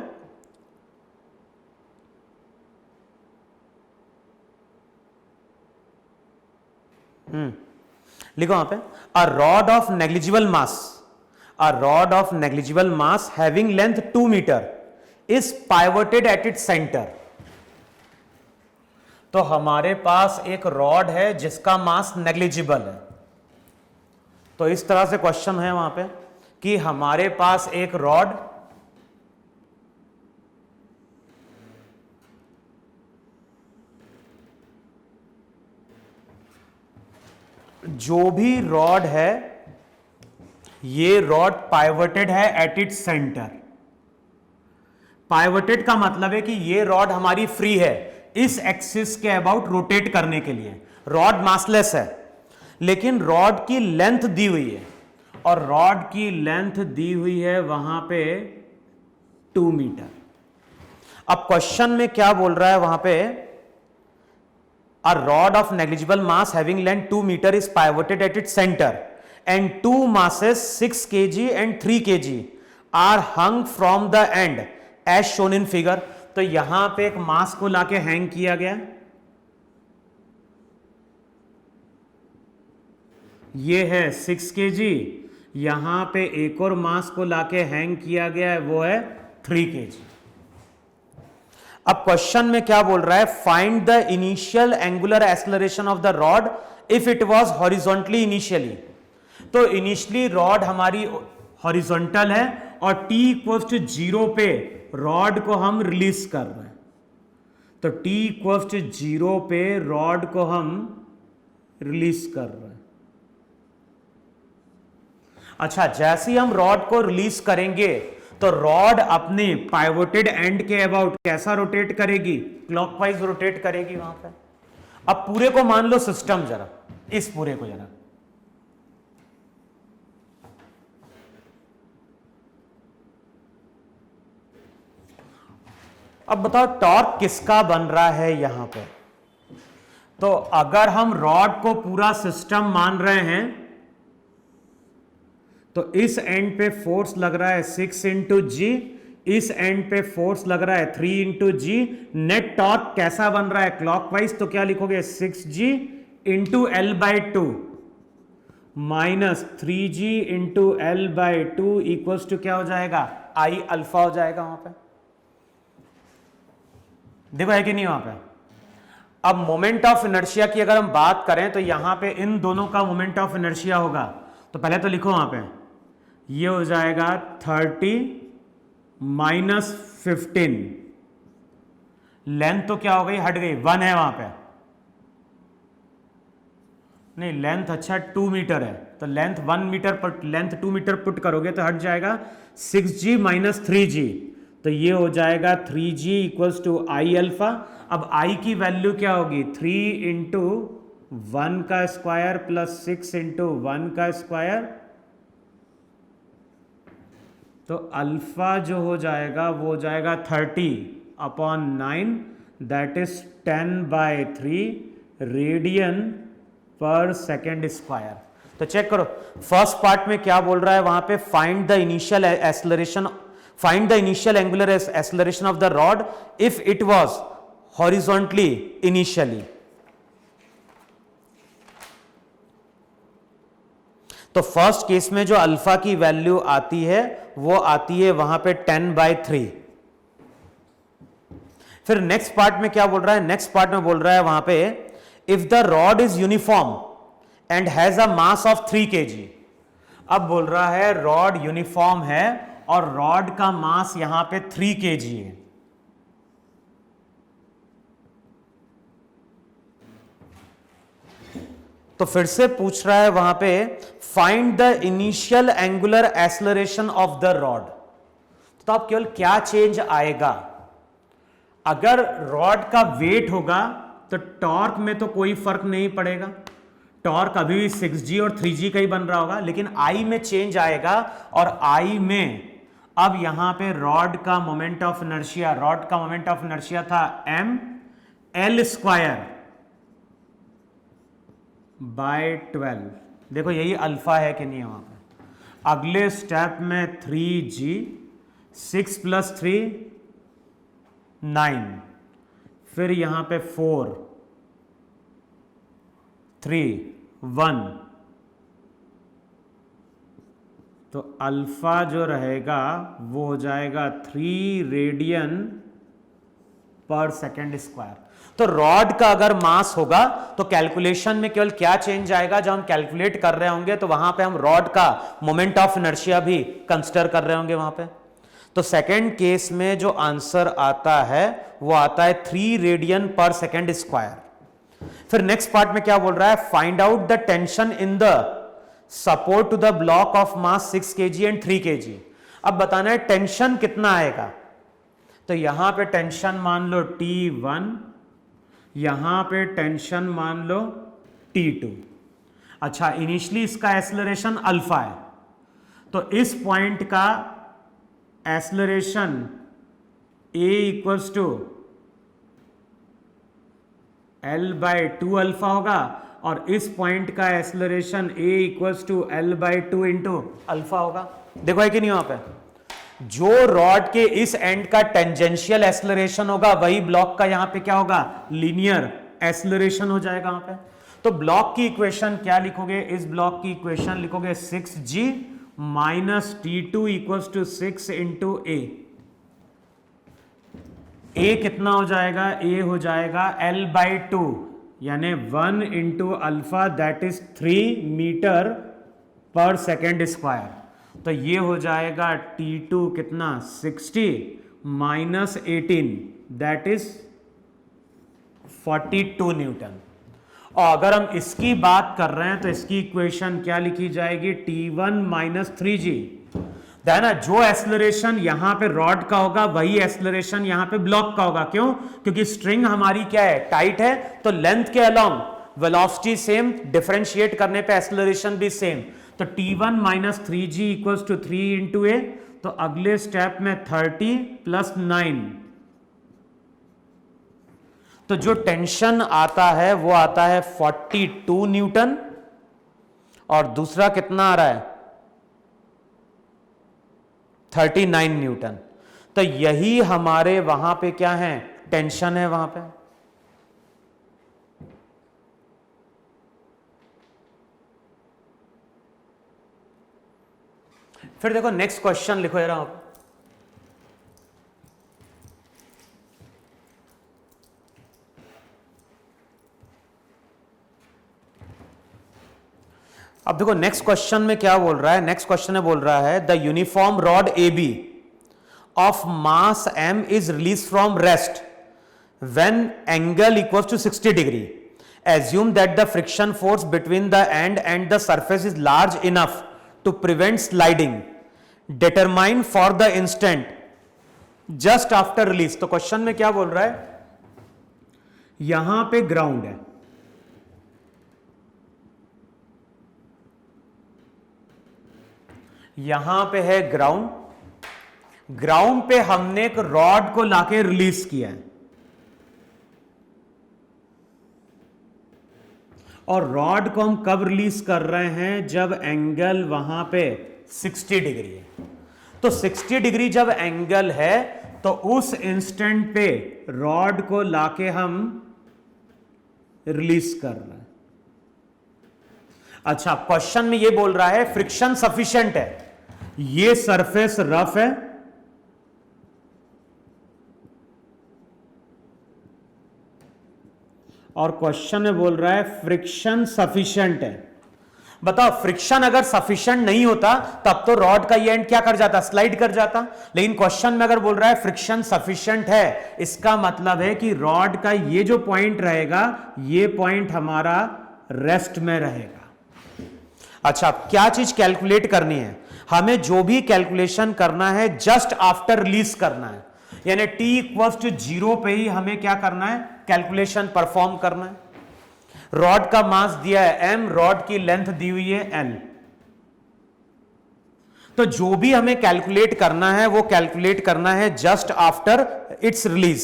लिखो वहां पे, a rod of negligible mass, a rod of negligible mass having length 2 meter is pivoted at its center। तो हमारे पास एक रॉड है जिसका मास नेग्लिजिबल है। तो इस तरह से क्वेश्चन है वहां पे कि हमारे पास एक रॉड जो भी रॉड है, ये रॉड पाइवटेड है एट इट्स सेंटर। पाइवटेड का मतलब है कि ये रॉड हमारी फ्री है इस एक्सिस के अबाउट रोटेट करने के लिए। रॉड मासलेस है लेकिन रॉड की लेंथ दी हुई है, और रॉड की लेंथ दी हुई है वहां पे 2 मीटर। अब क्वेश्चन में क्या बोल रहा है वहां पे, a rod of negligible mass having length 2 metre is pivoted at its centre and two masses 6 kg and 3 kg are hung from the end as shown in figure। तो यहां पे एक मास को लाके हैंग किया गया, ये है 6 kg, यहां पे एक और मास को लाके हैंग किया गया है, वो है 3 kg। अब क्वेश्चन में क्या बोल रहा है, find the initial angular acceleration of the rod if it was horizontally initially. तो इनिशियली रॉड हमारी हॉरिजॉन्टल है और t इक्वल्स टू 0 पे रॉड को हम रिलीज कर रहे हैं। तो t इक्वल्स टू 0 पे रॉड को हम रिलीज कर रहे हैं। अच्छा, जैसे ही हम रॉड को रिलीज करेंगे तो रॉड अपने पाइवोटेड एंड के अबाउट कैसा रोटेट करेगी, क्लॉकवाइज रोटेट करेगी वहां पे। अब पूरे को मान लो सिस्टम, जरा इस पूरे को जरा अब बताओ टॉर्क किसका बन रहा है यहां पे। तो अगर हम रॉड को पूरा सिस्टम मान रहे हैं तो इस एंड पे फोर्स लग रहा है 6 इंटू जी, इस एंड पे फोर्स लग रहा है 3 इंटू जी। नेट टॉर्क कैसा बन रहा है क्लॉकवाइज, तो क्या लिखोगे 6g into L by two minus 3g into L by two equals to क्या हो जाएगा, आई अल्फा हो जाएगा वहां पे। देखो है कि नहीं वहां पे। अब मोमेंट ऑफ इनर्शिया की अगर हम बात करें तो यहां पे इन दोनों का मोमेंट ऑफ इनर्शिया होगा, तो पहले तो लिखो वहां पे, ये हो जाएगा 30 माइनस 15, लेंथ तो क्या हो गई, हट गई, 1 है वहां पे, नहीं लेंथ अच्छा 2 मीटर है, तो लेंथ 1 मीटर पर लेंथ 2 मीटर पुट करोगे तो हट जाएगा 6g माइनस 3g, तो ये हो जाएगा 3g equals to I alpha. अब आई की वैल्यू क्या होगी, 3 इंटू 1 का स्क्वायर प्लस 6 इंटू 1 का स्क्वायर, तो अल्फा जो हो जाएगा वो हो जाएगा 30/9, दैट इज 10/3 रेडियन पर सेकेंड स्क्वायर। तो चेक करो फर्स्ट पार्ट में क्या बोल रहा है वहां पे, find the initial acceleration, find the initial angular acceleration of the rod if it was horizontally initially। तो फर्स्ट केस में जो अल्फा की वैल्यू आती है वो आती है वहां पे 10/3। फिर नेक्स्ट पार्ट में क्या बोल रहा है, नेक्स्ट पार्ट में बोल रहा है वहां पे, if the rod is uniform and has a mass of 3 kg। अब बोल रहा है रॉड यूनिफॉर्म है और रॉड का मास यहां पे 3 kg है। तो फिर से पूछ रहा है वहां पे, find the initial angular acceleration of the rod. तो अब केवल क्या चेंज आएगा, अगर रॉड का वेट होगा तो टॉर्क में तो कोई फर्क नहीं पड़ेगा, टॉर्क अभी भी 6g और 3g का ही बन रहा होगा, लेकिन आई में चेंज आएगा और आई में अब यहां पे रॉड का मोमेंट ऑफ इनर्शिया था m l स्क्वायर बाय 12। देखो यही अल्फा है कि नहीं है वहां पे। अगले स्टेप में 3g 6 + 3 9, फिर यहां पे 4 3 1, तो अल्फा जो रहेगा वो हो जाएगा 3 रेडियन पर सेकेंड स्क्वायर। तो रॉड का अगर मास होगा तो कैलकुलेशन में केवल क्या चेंज आएगा, जब हम कैलकुलेट कर रहे होंगे तो वहां पे हम रॉड का मोमेंट ऑफ इनर्शिया भी कंसीडर कर रहे होंगे वहां पे। तो सेकेंड केस में जो आंसर आता है वो आता है 3 रेडियन पर सेकेंड स्क्वायर। फिर नेक्स्ट पार्ट में क्या बोल रहा है, find out the tension in the support to the block of mass 6 kg and 3 kg। अब बताना है टेंशन कितना आएगा। तो यहां पे टेंशन मान लो T1, यहां पे टेंशन मान लो T2। अच्छा, इनिशियली इसका एक्सेलरेशन अल्फा है, तो इस पॉइंट का acceleration A equals to L/2 alpha होगा, और इस पॉइंट का acceleration A equals to L/2 into alpha होगा। देखो है कि नहीं वहां पे, जो रॉड के इस एंड का टेंजेंशियल एक्सेलरेशन होगा वही ब्लॉक का यहां पे क्या होगा, लीनियर एक्सेलरेशन हो जाएगा वहां पे। तो ब्लॉक की इक्वेशन क्या लिखोगे, इस ब्लॉक की इक्वेशन लिखोगे 6g minus T2 equals to 6 into A। A कितना हो जाएगा, A हो जाएगा L/2 यानी 1 into alpha that is 3 metre पर सेकेंड स्क्वायर। तो ये हो जाएगा T2 कितना 60 माइनस 18 दैट इज 42 न्यूटन। और अगर हम इसकी बात कर रहे हैं तो इसकी इक्वेशन क्या लिखी जाएगी, T1 माइनस 3g। ना जो एक्सेलरेशन यहां पे रॉड का होगा वही एक्सेलरेशन यहां पे ब्लॉक का होगा। क्यों, क्योंकि स्ट्रिंग हमारी क्या है, टाइट है, तो लेंथ के अलोंग वेलोसिटी सेम, डिफरेंशिएट करने पे एक्सेलरेशन भी सेम। तो T1 minus 3g equals to 3 into A. तो अगले स्टेप में 30 प्लस 9, तो जो टेंशन आता है वो आता है 42 न्यूटन, और दूसरा कितना आ रहा है 39 न्यूटन। तो यही हमारे वहां पे क्या है, टेंशन है वहां पे। फिर देखो नेक्स्ट क्वेश्चन लिखो जरा आप। अब देखो नेक्स्ट क्वेश्चन में क्या बोल रहा है, नेक्स्ट क्वेश्चन में बोल रहा है the uniform rod AB of mass M is release from rest when angle equals to 60 degree. Assume that the friction force between the end and the surface is large enough to prevent sliding. Determine for the instant just after release। तो question में क्या बोल रहा है, यहां पे ground है, यहां पे है ग्राउंड, ग्राउंड पे हमने एक रॉड को लाके रिलीज किया है, और रॉड को हम कब रिलीज कर रहे हैं, जब एंगल वहां पे 60 डिग्री है। तो 60 डिग्री जब एंगल है तो उस इंस्टेंट पे रॉड को लाके हम रिलीज कर रहे हैं। अच्छा, क्वेश्चन में ये बोल रहा है फ्रिक्शन सफिशिएंट है, ये सरफेस रफ है, और क्वेश्चन में बोल रहा है फ्रिक्शन सफिशिएंट है। बताओ, फ्रिक्शन अगर सफिशिएंट नहीं होता तब तो रॉड का ये एंड क्या कर जाता, स्लाइड कर जाता। लेकिन क्वेश्चन में अगर बोल रहा है फ्रिक्शन सफिशिएंट है, इसका मतलब है कि रॉड का ये जो पॉइंट रहेगा, ये पॉइंट हमारा रेस्ट में रहेगा। अच्छा, क्या चीज कैलकुलेट करनी है, हमें जो भी कैलकुलेशन करना है जस्ट आफ्टर रिलीज करना है, यानी t इक्वल्स टू 0 पे ही हमें क्या करना है, कैलकुलेशन परफॉर्म करना है। रॉड का मास दिया है m, रॉड की लेंथ दी हुई है l। तो जो भी हमें कैलकुलेट करना है वो कैलकुलेट करना है जस्ट आफ्टर इट्स रिलीज।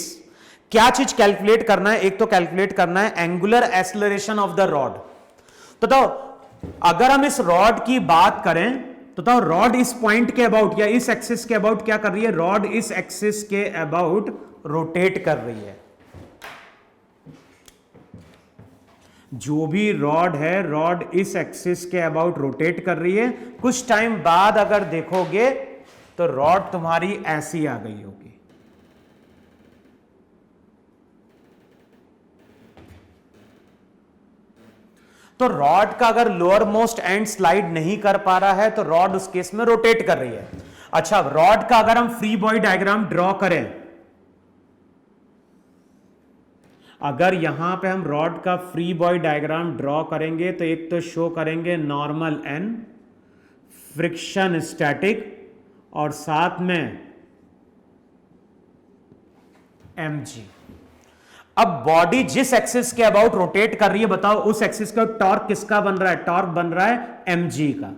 क्या चीज कैलकुलेट करना है? एक तो कैलकुलेट करना है angular acceleration of the rod. तो अगर हम इस रॉड की बात करें तो रॉड इस पॉइंट के अबाउट या इस एक्सिस के अबाउट क्या कर रही है? रॉड इस एक्सिस के अबाउट रोटेट कर रही है। जो भी रॉड है, रॉड इस एक्सिस के अबाउट रोटेट कर रही है। कुछ टाइम बाद अगर देखोगे तो रॉड तुम्हारी ऐसी आ गई होगी। तो रॉड का अगर लोअर मोस्ट एंड स्लाइड नहीं कर पा रहा है तो रॉड उस केस में रोटेट कर रही है। अच्छा, रॉड का अगर हम फ्री बॉडी डायग्राम ड्रॉ करें, अगर यहां पे हम रॉड का फ्री बॉडी डायग्राम ड्रॉ करेंगे तो एक तो शो करेंगे नॉर्मल एन, फ्रिक्शन स्टैटिक, और साथ में mg। अब बॉडी जिस एक्सिस के अबाउट रोटेट कर रही है, बताओ उस एक्सिस का टॉर्क किसका बन रहा है? टॉर्क बन रहा है mg का।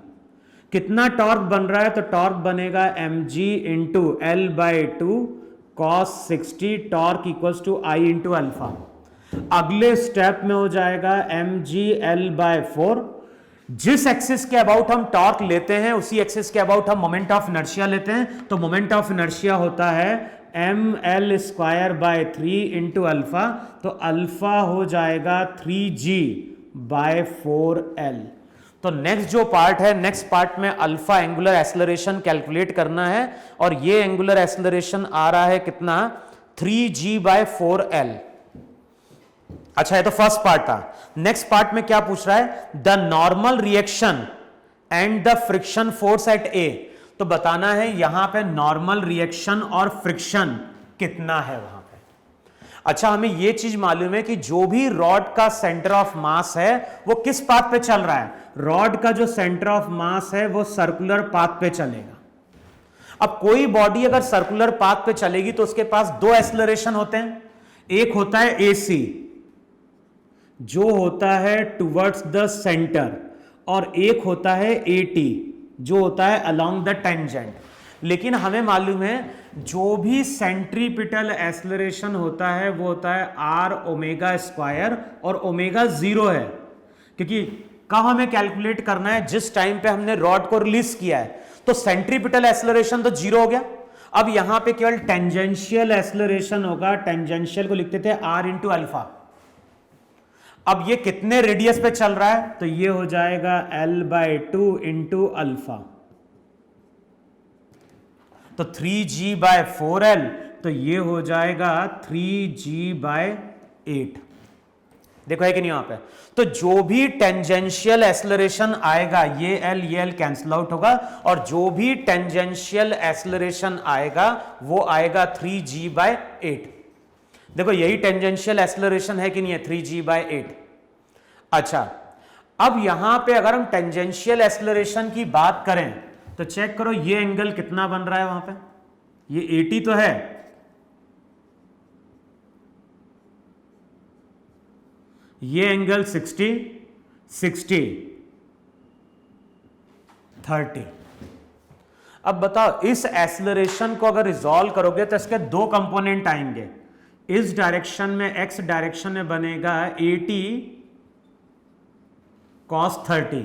कितना टॉर्क बन रहा है? तो टॉर्क बनेगा mg into L by two cos 60, torque equals to I into alpha. अगले स्टेप में हो जाएगा mg l बाय 4। जिस एक्सिस के अबाउट हम टॉर्क लेते हैं उसी एक्सिस के अबाउट हम मोमेंट ऑफ इनर्शिया लेते हैं। तो मोमेंट ऑफ इनर्शिया होता है ml square by 3 into alpha. तो अल्फा हो जाएगा 3g बाय 4l। तो नेक्स्ट जो पार्ट है, नेक्स्ट पार्ट में अल्फा एंगुलर एक्सेलरेशन कैलकुलेट करना है, और ये एंगुलर एक्सेलरेशन आ रहा है कितना? 3g bye 4l। अच्छा, ये तो फर्स्ट पार्ट था। नेक्स्ट पार्ट में क्या पूछ रहा है? The normal reaction and the friction force at A. तो बताना है यहां पे नॉर्मल रिएक्शन और फ्रिक्शन कितना है वहां पे। अच्छा, हमें यह चीज मालूम है कि जो भी रॉड का सेंटर ऑफ मास है वो किस पाथ पे चल रहा है? रॉड का जो सेंटर ऑफ मास है वो सर्कुलर पाथ पे चलेगा। अब कोई बॉडी अगर सर्कुलर पाथ पे चलेगी तो उसके पास दो एक्सेलरेशन होते हैं। एक होता है AC, जो होता है टुवर्ड्स द सेंटर, और एक होता है AT, जो होता है अलोंग द टेंजेंट। लेकिन हमें मालूम है जो भी सेंट्रीपिटल एक्सेलरेशन होता है वो होता है R ओमेगा स्क्वायर, और ओमेगा 0 है, क्योंकि कब हमें कैलकुलेट करना है? जिस टाइम पे हमने रॉड को रिलीज किया है। तो सेंट्रीपिटल एक्सेलरेशन तो 0 हो गया। अब यहां पे केवल टेंजेंशियल एक्सेलरेशन होगा। टेंजेंशियल को लिखते थे R इंटू अल्फा। अब ये कितने रेडियस पे चल रहा है? तो ये हो जाएगा L बाय 2 इंटू अल्फा। तो 3g बाय 4l, तो ये हो जाएगा 3g बाय 8। देखो है कि नहीं वहां पे? तो जो भी टेंजेंशियल एक्सेलरेशन आएगा, ये L कैंसिल आउट होगा, और जो भी टेंजेंशियल एक्सेलरेशन आएगा वो आएगा 3g बाय 8। देखो यही टेंजेंशियल एक्सेलरेशन है कि नहीं है? 3g bye 8। अच्छा, अब यहां पे अगर हम टेंजेंशियल एक्सेलरेशन की बात करें तो चेक करो ये एंगल कितना बन रहा है वहां पे? ये 80 तो है, ये एंगल 60, 60, 30। अब बताओ इस एक्सेलरेशन को अगर रिजॉल्व करोगे तो इसके दो कंपोनेंट आएंगे। इस डायरेक्शन में, एक्स डायरेक्शन में बनेगा 80 cos 30,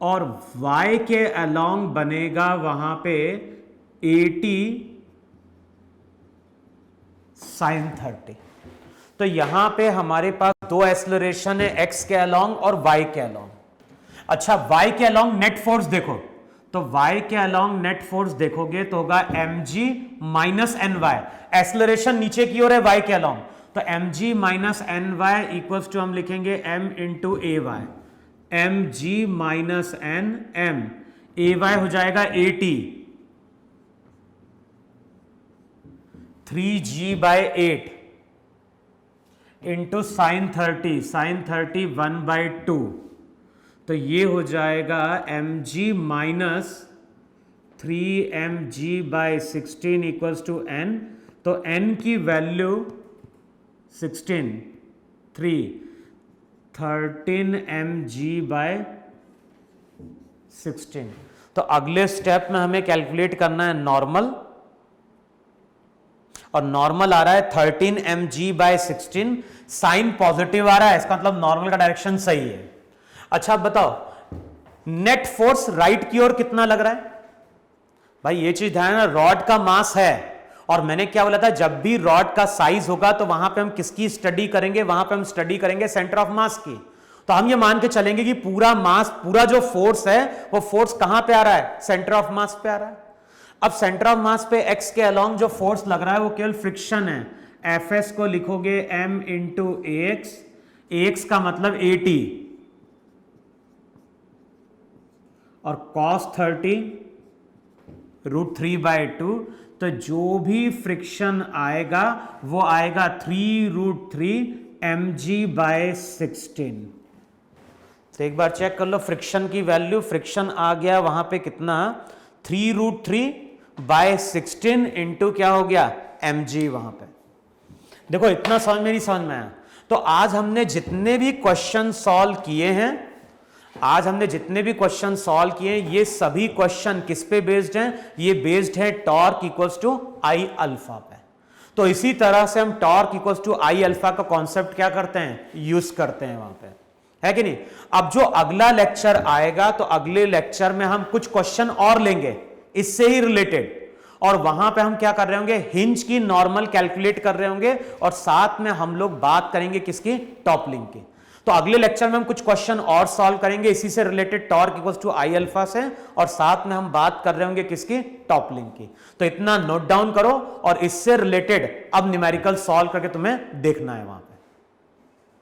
और y के अलोंग बनेगा वहां पे 80 sin 30। तो यहां पे हमारे पास दो एक्सेलरेशन है, x के अलोंग और y के अलोंग। अच्छा, y के अलोंग नेट फोर्स देखो, तो y के अलोंग नेट फोर्स देखोगे तो होगा mg माइनस ny। एक्सेलरेशन नीचे की ओर है y के अलोंग, तो mg minus ny equals to हम लिखेंगे m into ay। mg minus n m, ay हो जाएगा 80, 3g bye 8 into sine 30, sign 30 1/2। तो ये हो जाएगा mg minus 3mg by 16 equals to n। तो n की वैल्यू 16, 3, 13 mg बाय 16। तो अगले स्टेप में हमें कैलकुलेट करना है नॉर्मल, और नॉर्मल आ रहा है 13 mg/16, साइन पॉजिटिव आ रहा है, इसका मतलब नॉर्मल का डायरेक्शन सही है। अच्छा बताओ नेट फोर्स राइट की ओर कितना लग रहा है? भाई ये चीज ध्यान है, रॉड का मास है, और मैंने क्या बोला था, जब भी रॉड का साइज होगा तो वहां पे हम किसकी स्टडी करेंगे? वहां पे हम स्टडी करेंगे सेंटर ऑफ मास की। तो हम ये मान के चलेंगे कि पूरा मास, पूरा जो फोर्स है वो फोर्स कहां पे आ रहा है? सेंटर ऑफ मास पे आ रहा है। अब सेंटर ऑफ मास पे एक्स के अलोंग जो फोर्स लग रहा है वो केवल फ्रिक्शन है। एफ को लिखोगे m इंटू AX का मतलब 80, और cos 30 √3/2, तो जो भी फ्रिक्शन आएगा वो आएगा 3√3 mg/16। तो एक बार चेक कर लो फ्रिक्शन की वैल्यू, फ्रिक्शन आ गया वहां पे कितना? 3√3/16 इंटू क्या हो गया? mg वहां पे। देखो इतना समझ में नहीं समझ में आया? तो आज हमने जितने भी क्वेश्चन सॉल्व किए हैं, ये सभी क्वेश्चन किस पे बेस्ड हैं? ये बेस्ड है torque equals to I alpha पे। तो इसी तरह से हम torque equals to I alpha का कॉन्सेप्ट क्या करते हैं? यूज करते हैं वहां पे, है कि नहीं? अब जो अगला लेक्चर आएगा, तो अगले लेक्चर में हम कुछ क्वेश्चन और लेंगे इससे ही रिलेटेड, और वहां पे हम क्या कर रहे होंगे? हिंज की नॉर्मल कैलकुलेट कर रहे होंगे, और साथ में हम लोग बात करेंगे किसकी? टॉप लिंक की। तो अगले लेक्चर में हम कुछ क्वेश्चन और सॉल्व करेंगे इसी से related, torque equals to I alpha से, और साथ में हम बात कर रहे होंगे किसकी? टॉप लिंक की। तो इतना नोट डाउन करो, और इससे रिलेटेड अब न्यूमेरिकल सॉल्व करके तुम्हें देखना है वहां।